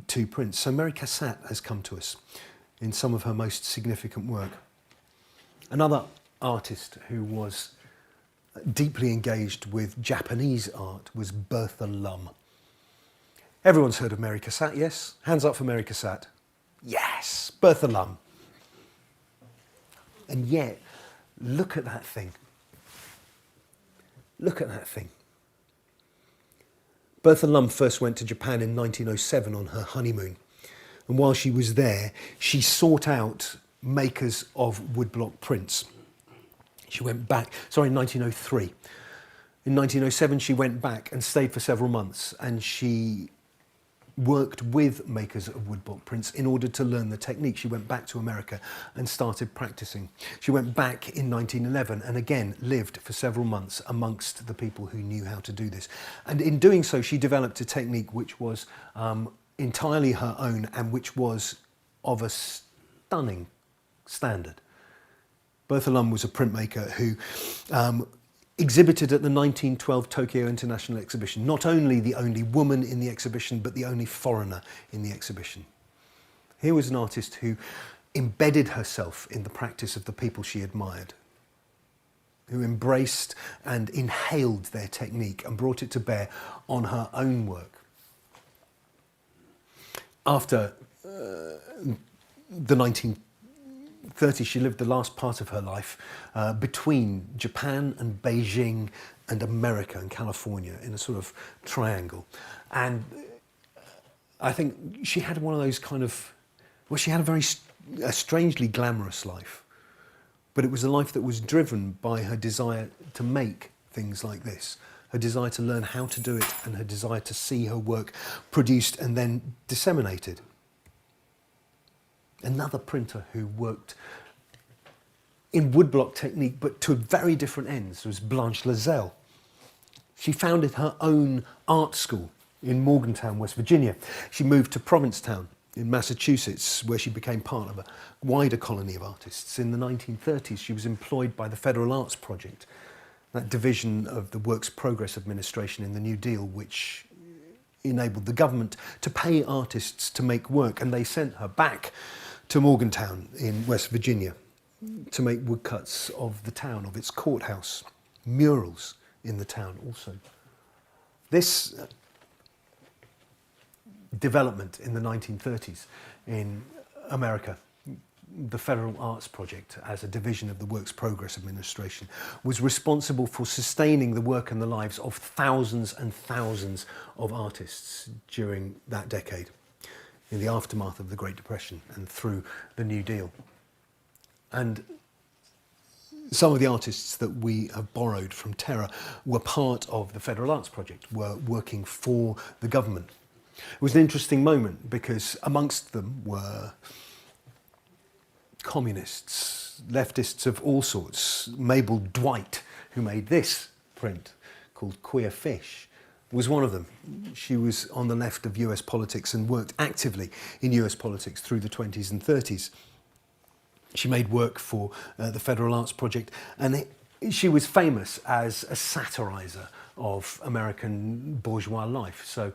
two prints. So Mary Cassatt has come to us in some of her most significant work. Another artist who was deeply engaged with Japanese art was Bertha Lum. Everyone's heard of Mary Cassatt, yes? Hands up for Mary Cassatt. Yes, Bertha Lum. And yet, look at that thing. Look at that thing. Bertha Lum first went to Japan in 1907 on her honeymoon. And while she was there, she sought out makers of woodblock prints. She went back, in 1903. In 1907, she went back and stayed for several months, and she worked with makers of woodblock prints in order to learn the technique. She went back to America and started practicing. She went back in 1911 and again lived for several months amongst the people who knew how to do this. And in doing so, she developed a technique which was entirely her own and which was of a stunning standard. Bertha Lum was a printmaker who exhibited at the 1912 Tokyo International Exhibition, not only the only woman in the exhibition, but the only foreigner in the exhibition. Here was an artist who embedded herself in the practice of the people she admired, who embraced and inhaled their technique and brought it to bear on her own work. After the 1930s, she lived the last part of her life between Japan and Beijing and America and California in a sort of triangle. And I think she had one of those she had a strangely glamorous life. But it was a life that was driven by her desire to make things like this, her desire to learn how to do it, and her desire to see her work produced and then disseminated. Another printer who worked in woodblock technique, but to very different ends, was Blanche Lazelle. She founded her own art school in Morgantown, West Virginia. She moved to Provincetown in Massachusetts, where she became part of a wider colony of artists. In the 1930s, she was employed by the Federal Arts Project, that division of the Works Progress Administration in the New Deal, which enabled the government to pay artists to make work, and they sent her back to Morgantown in West Virginia to make woodcuts of the town, of its courthouse, murals in the town also. This development in the 1930s in America, the Federal Arts Project, as a division of the Works Progress Administration, was responsible for sustaining the work and the lives of thousands and thousands of artists during that decade, in the aftermath of the Great Depression and through the New Deal. And some of the artists that we have borrowed from Terra were part of the Federal Arts Project, were working for the government. It was an interesting moment because amongst them were communists, leftists of all sorts. Mabel Dwight, who made this print called Queer Fish, was one of them. She was on the left of US politics and worked actively in US politics through the 20s and 30s. She made work for the Federal Arts Project, and she was famous as a satirizer of American bourgeois life. So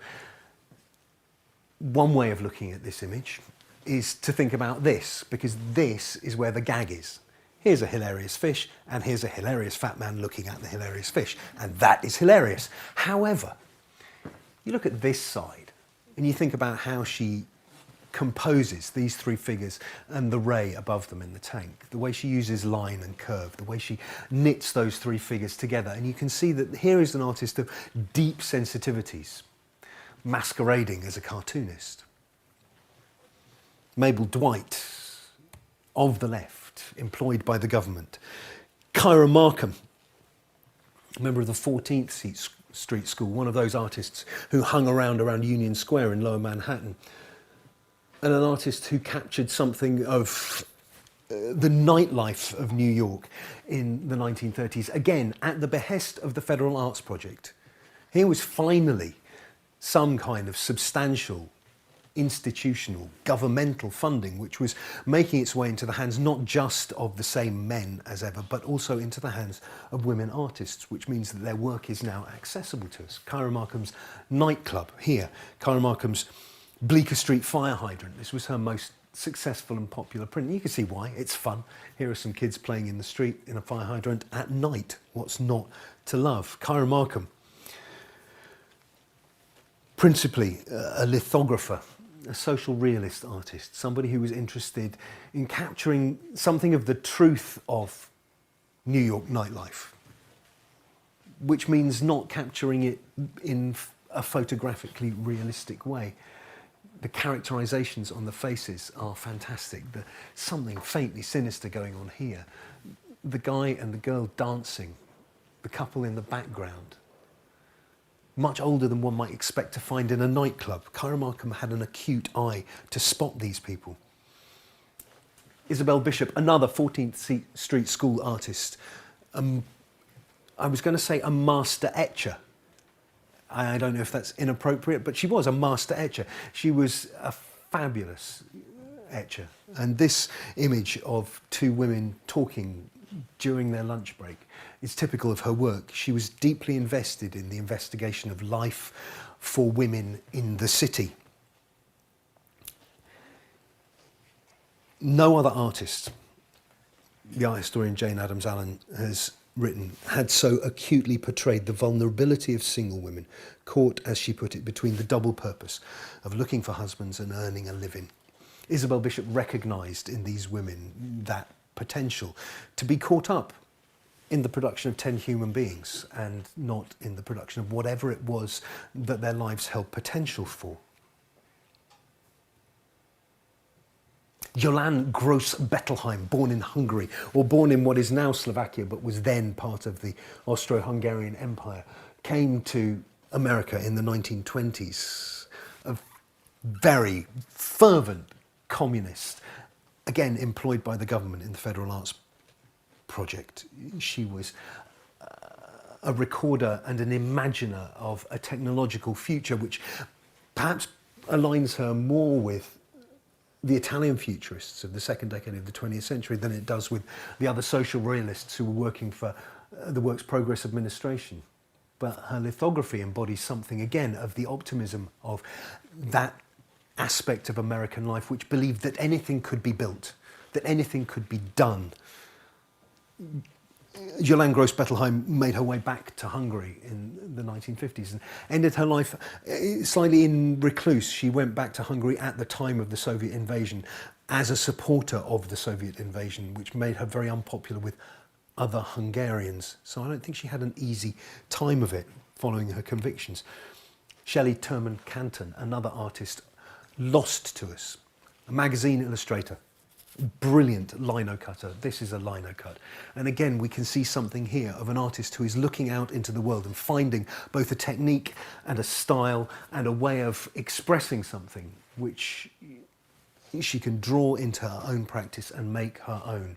one way of looking at this image is to think about this, because this is where the gag is. Here's a hilarious fish, and here's a hilarious fat man looking at the hilarious fish, and that is hilarious. However, you look at this side, and you think about how she composes these three figures and the ray above them in the tank, the way she uses line and curve, the way she knits those three figures together, and you can see that here is an artist of deep sensitivities, masquerading as a cartoonist. Mabel Dwight, of the left, employed by the government. Kyra Markham, a member of the 14th Street School, one of those artists who hung around Union Square in Lower Manhattan, and an artist who captured something of the nightlife of New York in the 1930s, again, at the behest of the Federal Arts Project. Here was finally some kind of substantial institutional, governmental funding, which was making its way into the hands not just of the same men as ever, but also into the hands of women artists, which means that their work is now accessible to us. Kyra Markham's nightclub here, Kyra Markham's Bleecker Street fire hydrant. This was her most successful and popular print. And you can see why. It's fun. Here are some kids playing in the street in a fire hydrant at night. What's not to love? Kyra Markham, principally a lithographer, a social realist artist, somebody who was interested in capturing something of the truth of New York nightlife, which means not capturing it in a photographically realistic way. The characterizations on the faces are fantastic. There's something faintly sinister going on here. The guy and the girl dancing, the couple in the background, much older than one might expect to find in a nightclub. Kyra Markham had an acute eye to spot these people. Isabel Bishop, another 14th Street School artist. I was going to say a master etcher. I don't know if that's inappropriate, but she was a master etcher. She was a fabulous etcher. And this image of two women talking during their lunch break is typical of her work. She was deeply invested in the investigation of life for women in the city. No other artist, the art historian Jane Addams Allen has written, had so acutely portrayed the vulnerability of single women, caught, as she put it, between the double purpose of looking for husbands and earning a living. Isabel Bishop recognised in these women that potential to be caught up in the production of 10 human beings and not in the production of whatever it was that their lives held potential for. Jolan Gross-Bettelheim, born in Hungary, or born in what is now Slovakia but was then part of the Austro-Hungarian Empire, came to America in the 1920s. A very fervent communist, again employed by the government in the Federal Arts project. She was a recorder and an imaginer of a technological future which perhaps aligns her more with the Italian futurists of the second decade of the 20th century than it does with the other social realists who were working for the Works Progress administration. But her lithography embodies something, again, of the optimism of that aspect of American life which believed that anything could be built, that anything could be done. Jolande Gross-Bettelheim made her way back to Hungary in the 1950s and ended her life slightly in recluse. She went back to Hungary at the time of the Soviet invasion as a supporter of the Soviet invasion, which made her very unpopular with other Hungarians. So I don't think she had an easy time of it following her convictions. Shelley Terman Canton, another artist, lost to us, a magazine illustrator, brilliant lino cutter. This is a lino cut. And again, we can see something here of an artist who is looking out into the world and finding both a technique and a style and a way of expressing something which she can draw into her own practice and make her own.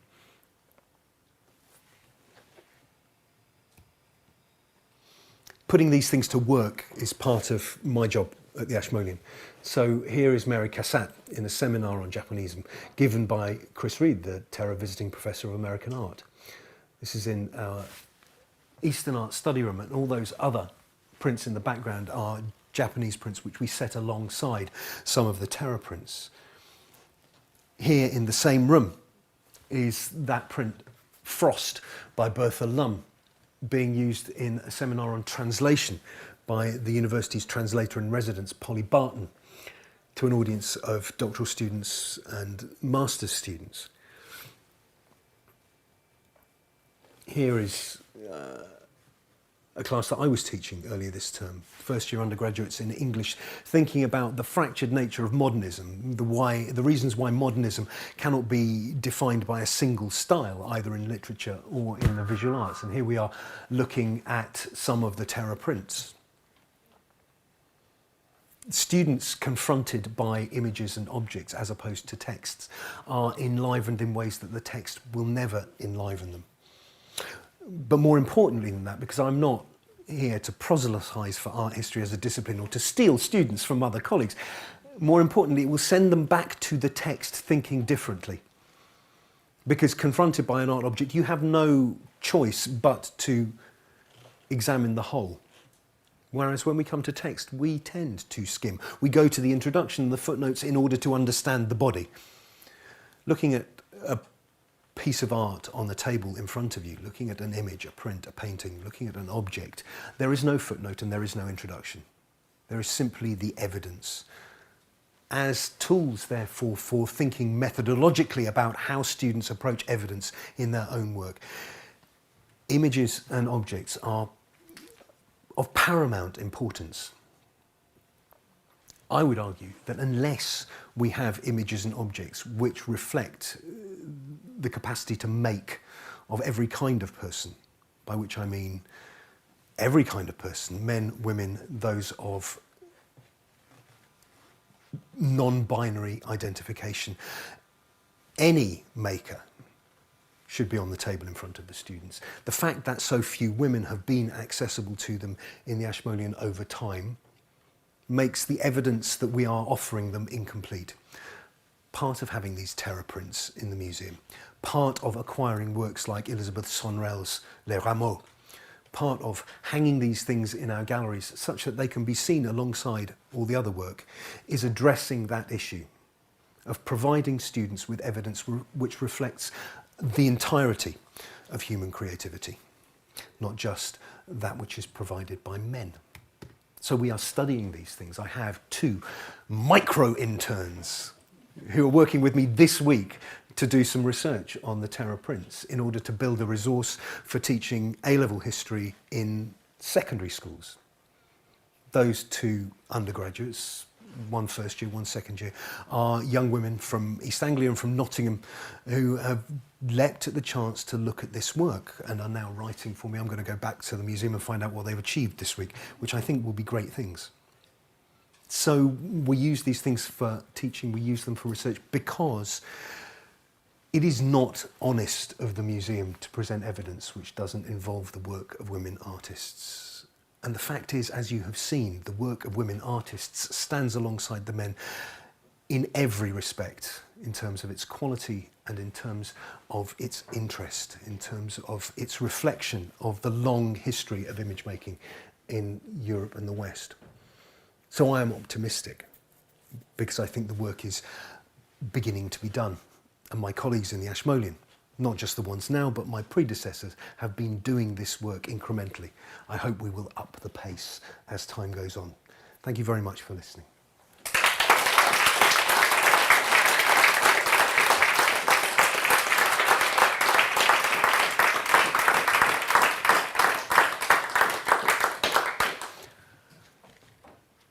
Putting these things to work is part of my job at the Ashmolean. So here is Mary Cassatt in a seminar on Japonism given by Chris Reed, the Terra Visiting Professor of American Art. This is in our Eastern Art study room, and all those other prints in the background are Japanese prints which we set alongside some of the Terra prints. Here in the same room is that print, Frost, by Bertha Lum, being used in a seminar on translation by the university's translator in residence, Polly Barton, to an audience of doctoral students and master's students. Here is a class that I was teaching earlier this term, first year undergraduates in English, thinking about the fractured nature of modernism, the reasons why modernism cannot be defined by a single style, either in literature or in the visual arts. And here we are looking at some of the Terra prints. Students confronted by images and objects as opposed to texts are enlivened in ways that the text will never enliven them. But more importantly than that, because I'm not here to proselytise for art history as a discipline or to steal students from other colleagues, more importantly, it will send them back to the text thinking differently. Because confronted by an art object, you have no choice but to examine the whole. Whereas when we come to text, we tend to skim. We go to the introduction and the footnotes in order to understand the body. Looking at a piece of art on the table in front of you, looking at an image, a print, a painting, looking at an object, there is no footnote and there is no introduction. There is simply the evidence. As tools, therefore, for thinking methodologically about how students approach evidence in their own work, images and objects are of paramount importance. I would argue that unless we have images and objects which reflect the capacity to make of every kind of person, by which I mean every kind of person, men, women, those of non-binary identification, any maker should be on the table in front of the students. The fact that so few women have been accessible to them in the Ashmolean over time makes the evidence that we are offering them incomplete. Part of having these Terra prints in the museum, part of acquiring works like Elizabeth Sonrel's Les Rameaux, part of hanging these things in our galleries such that they can be seen alongside all the other work, is addressing that issue of providing students with evidence which reflects the entirety of human creativity, not just that which is provided by men. So we are studying these things. I have 2 micro-interns who are working with me this week to do some research on the Terra prints in order to build a resource for teaching A-level history in secondary schools. Those 2 undergraduates, one first year, one second year, are young women from East Anglia and from Nottingham who have leapt at the chance to look at this work and are now writing for me. I'm going to go back to the museum and find out what they've achieved this week, which I think will be great things. So we use these things for teaching, we use them for research because It is not honest of the museum to present evidence which doesn't involve the work of women artists. And the fact is, as you have seen, the work of women artists stands alongside the men in every respect, in terms of its quality and in terms of its interest, in terms of its reflection of the long history of image making in Europe and the West. So I am optimistic because I think the work is beginning to be done. And my colleagues in the Ashmolean, not just the ones now, but my predecessors, have been doing this work incrementally. I hope we will up the pace as time goes on. Thank you very much for listening.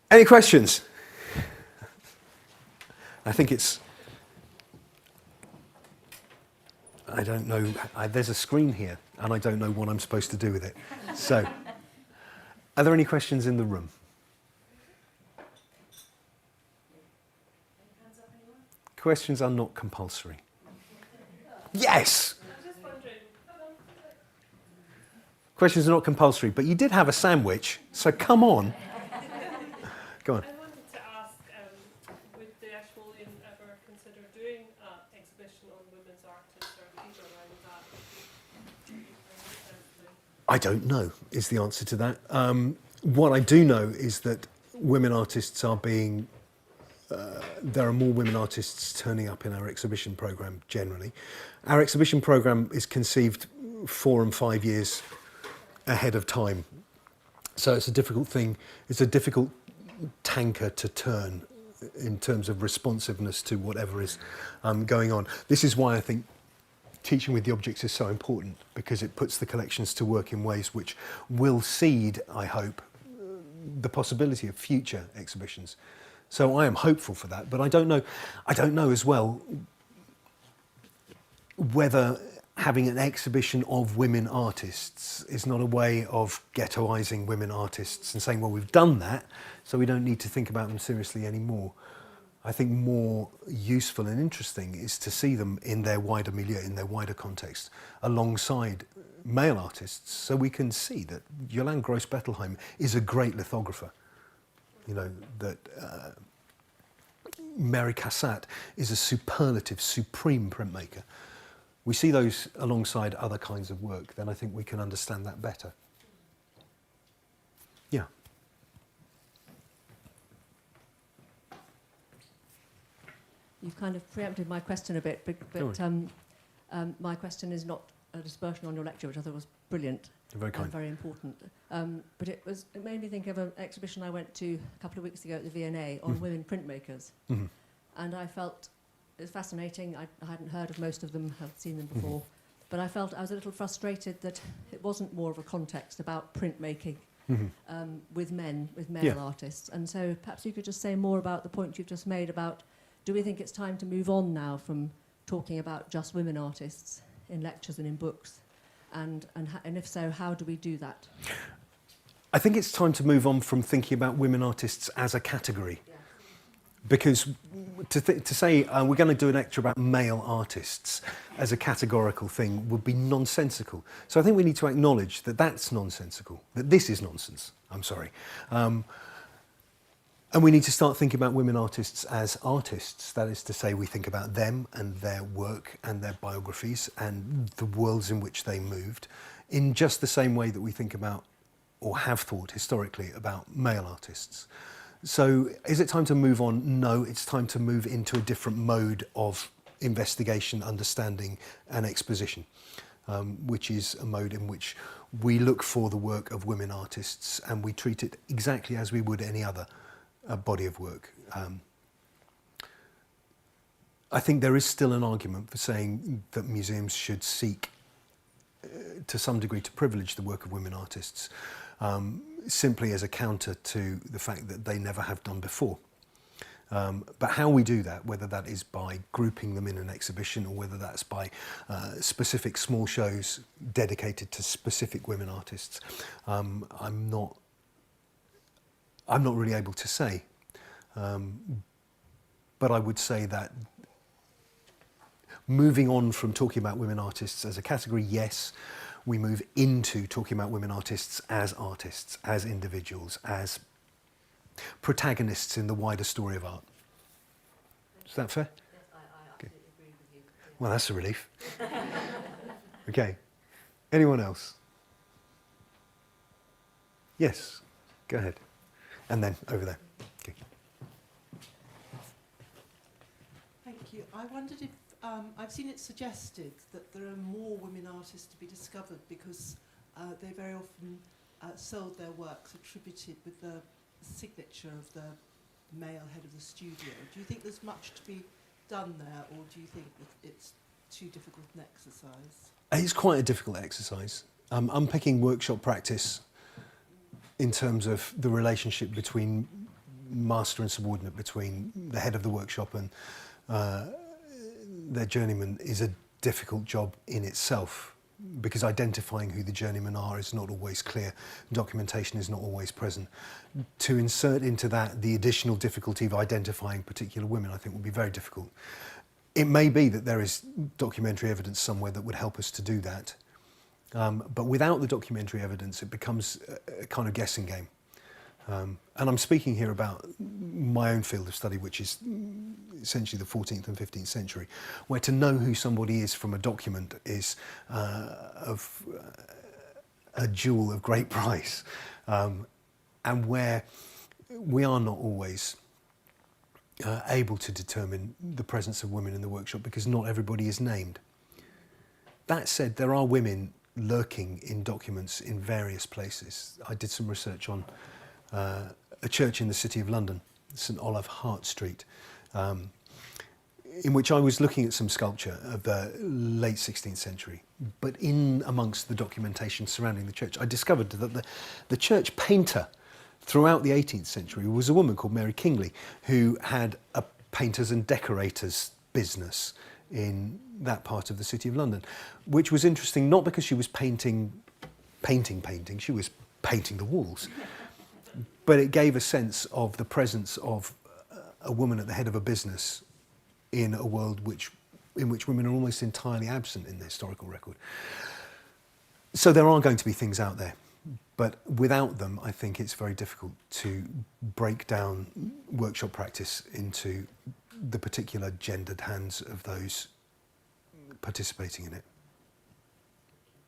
Any questions? I think it's... I don't know. There's a screen here, and I don't know what I'm supposed to do with it. So, are there any questions in the room? Questions are not compulsory. Yes! Questions are not compulsory, but you did have a sandwich, so come on. Go on. I wanted to ask, would the Ashmolean ever consider doing an exhibition on women's artists or things around that? I don't know, is the answer to that. What I do know is that women artists are being... there are more women artists turning up in our exhibition programme generally. Our exhibition programme is conceived 4 and 5 years ahead of time. So it's a difficult thing. It's a difficult tanker to turn in terms of responsiveness to whatever is going on. This is why I think teaching with the objects is so important, because it puts the collections to work in ways which will seed, I hope, the possibility of future exhibitions. So I am hopeful for that, but I don't know as well whether having an exhibition of women artists is not a way of ghettoising women artists and saying, well, we've done that, so we don't need to think about them seriously anymore. I think more useful and interesting is to see them in their wider milieu, in their wider context, alongside male artists, so we can see that Yolande Gross-Bettelheim is a great lithographer. You know, that Mary Cassatt is a superlative, supreme printmaker. We see those alongside other kinds of work, then I think we can understand that better. Yeah. You've kind of preempted my question a bit, but my question is not a dispersion on your lecture, which I thought was brilliant. Very kind. And very important. But it made me think of an exhibition I went to a couple of weeks ago at the V&A on women printmakers. Mm-hmm. And I felt it was fascinating. I hadn't heard of most of them, had seen them before. But I felt I was a little frustrated that it wasn't more of a context about printmaking with male artists. And so perhaps you could just say more about the point you've just made about, do we think it's time to move on now from talking about just women artists in lectures and in books? And if so, how do we do that? I think it's time to move on from thinking about women artists as a category. Yeah. Because to say we're going to do a lecture about male artists as a categorical thing would be nonsensical. So I think we need to acknowledge that that's nonsensical, that this is nonsense, I'm sorry. And we need to start thinking about women artists as artists. That is to say, we think about them and their work and their biographies and the worlds in which they moved in just the same way that we think about, or have thought historically, about male artists. So is it time to move on? No, it's time to move into a different mode of investigation, understanding and exposition, which is a mode in which we look for the work of women artists and we treat it exactly as we would any other body of work. I think there is still an argument for saying that museums should seek to some degree to privilege the work of women artists, simply as a counter to the fact that they never have done before. But how we do that, whether that is by grouping them in an exhibition or whether that's by specific small shows dedicated to specific women artists, I'm not really able to say. But I would say that moving on from talking about women artists as a category, yes, we move into talking about women artists, as individuals, as protagonists in the wider story of art. Is that fair? Yes, I absolutely agree with you. Yeah. Well, that's a relief. Okay. Anyone else? Yes, go ahead. And then over there. Okay. Thank you. I wondered if I've seen it suggested that there are more women artists to be discovered because they very often sold their works attributed with the signature of the male head of the studio. Do you think there's much to be done there, or do you think that it's too difficult an exercise? It's quite a difficult exercise. Unpicking workshop practice in terms of the relationship between master and subordinate, between the head of the workshop and their journeyman, is a difficult job in itself, because identifying who the journeymen are is not always clear. Documentation is not always present. To insert into that the additional difficulty of identifying particular women, I think would be very difficult. It may be that there is documentary evidence somewhere that would help us to do that. But without the documentary evidence, it becomes a kind of guessing game. And I'm speaking here about my own field of study, which is essentially the 14th and 15th century, where to know who somebody is from a document is of a jewel of great price, and where we are not always able to determine the presence of women in the workshop because not everybody is named. That said, there are women lurking in documents in various places. I did some research on a church in the City of London, St Olave Hart Street, in which I was looking at some sculpture of the late 16th century. But in amongst the documentation surrounding the church, I discovered that the church painter throughout the 18th century was a woman called Mary Kingley, who had a painters and decorators business in that part of the City of London, which was interesting not because she was painting, she was painting the walls. But it gave a sense of the presence of a woman at the head of a business in a world in which women are almost entirely absent in the historical record. So there are going to be things out there, but without them, I think it's very difficult to break down workshop practice into the particular gendered hands of those participating in it.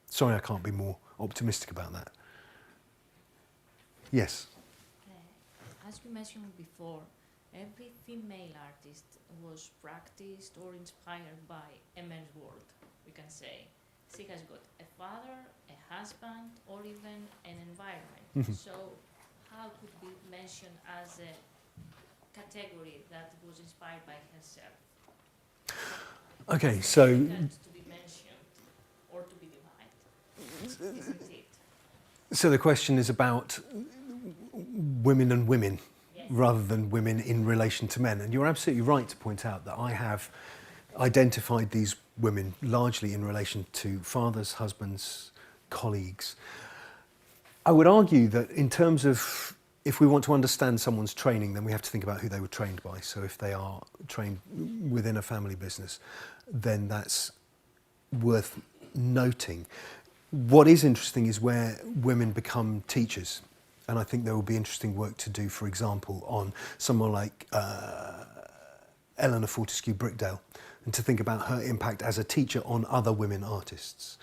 Sorry, I can't be more optimistic about that. Yes? As you mentioned before, every female artist was practiced or inspired by a man's world, we can say. She has got a father, a husband, or even an environment. Mm-hmm. So how could be mentioned as a category that was inspired by herself? Okay, so To be mentioned or to be divided, isn't it? so the question is about women and women, Yes. rather than women in relation to men. And you're absolutely right to point out that I have identified these women largely in relation to fathers, husbands, colleagues. I would argue that in terms of, if we want to understand someone's training, then we have to think about who they were trained by. So if they are trained within a family business, then that's worth noting. What is interesting is where women become teachers. And I think there will be interesting work to do, for example, on someone like Eleanor Fortescue Brickdale, and to think about her impact as a teacher on other women artists,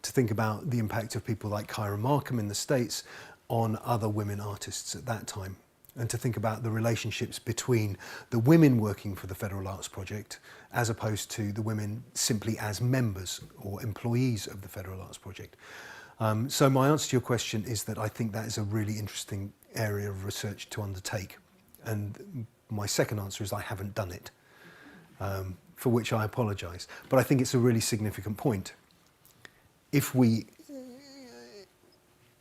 to think about the impact of people like Kyra Markham in the States on other women artists at that time, and to think about the relationships between the women working for the Federal Arts Project as opposed to the women simply as members or employees of the Federal Arts Project. So my answer to your question is that I think that is a really interesting area of research to undertake. And my second answer is I haven't done it, for which I apologise. But I think it's a really significant point. If we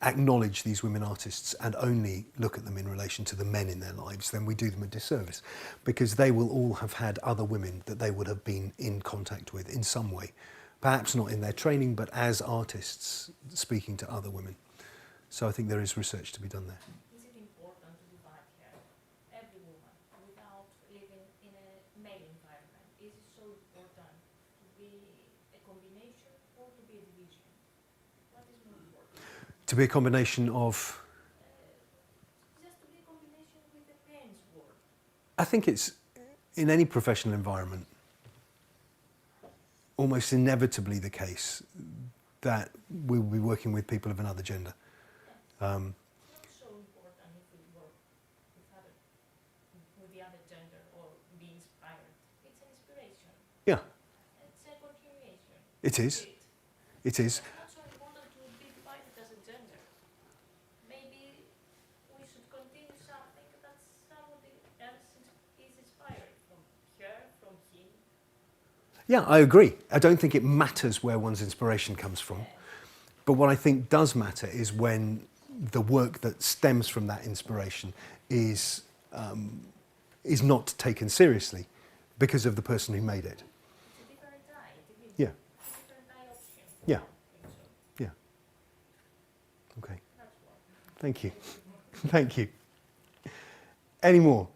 acknowledge these women artists and only look at them in relation to the men in their lives, then we do them a disservice, because they will all have had other women that they would have been in contact with in some way. Perhaps not in their training, but as artists speaking to other women. So I think there is research to be done there. Is it important to divide her, every woman, without living in a male environment? Is it so important to be To be a combination of... Just to be a combination with the men's world. I think it's, in any professional environment, almost inevitably the case that we will be working with people of another gender. Not so important if we work with the other gender or be inspired. It's an inspiration. Yeah, It's a continuation. it is. It is. Not so important to be divided as a gender. Maybe we should continue something that somebody else is inspired from her, from him. Yeah, I agree. I don't think it matters where one's inspiration comes from. But what I think does matter is when the work that stems from that inspiration is not taken seriously because of the person who made it. It's a different eye. Yeah, It's a different eye option. yeah, I think so. yeah. Okay, That's what. thank you. Thank you. Any more?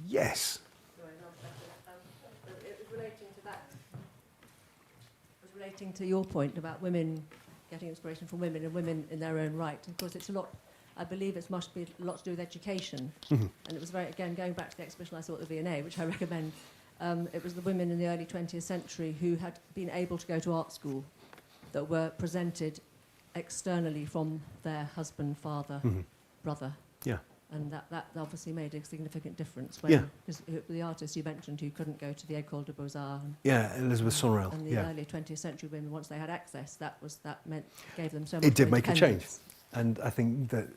Yes. It was relating to that. It was relating to your point about women getting inspiration from women and women in their own right. Of course, it's a lot. I believe it must be a lot to do with education. Mhm. And it was very, again, going back to the exhibition I saw at the V&A, which I recommend. It was the women in the early 20th century who had been able to go to art school that were presented externally from their husband, father, Mhm. brother. Yeah. And that obviously made a significant difference. Yeah. Because the artist you mentioned who couldn't go to the École de Beaux-Arts Yeah, Elizabeth Sonrel. and the Yeah. early 20th century women, once they had access, that meant gave them so much It did more make a change. independence. And I think that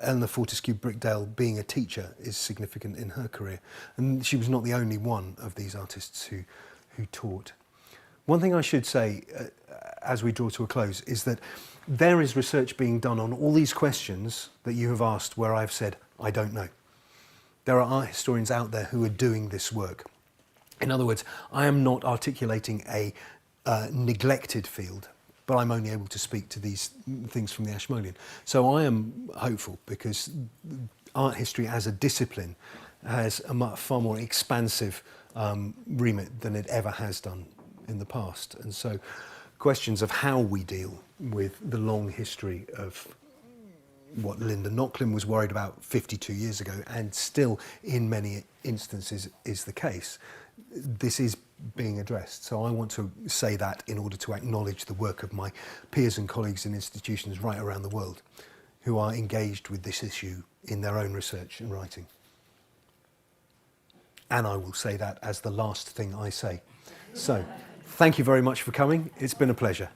Eleanor Fortescue Brickdale being a teacher is significant in her career. And she was not the only one of these artists who taught. One thing I should say as we draw to a close is that there is research being done on all these questions that you have asked where I've said, I don't know. There are art historians out there who are doing this work. In other words, I am not articulating a neglected field, but I'm only able to speak to these things from the Ashmolean. So I am hopeful because art history as a discipline has a far more expansive remit than it ever has done in the past. And so questions of how we deal with the long history of what Linda Nochlin was worried about 52 years ago and still in many instances is the case, this is being addressed. So I want to say that in order to acknowledge the work of my peers and colleagues in institutions right around the world who are engaged with this issue in their own research and writing. And I will say that as the last thing I say. So, thank you very much for coming. It's been a pleasure.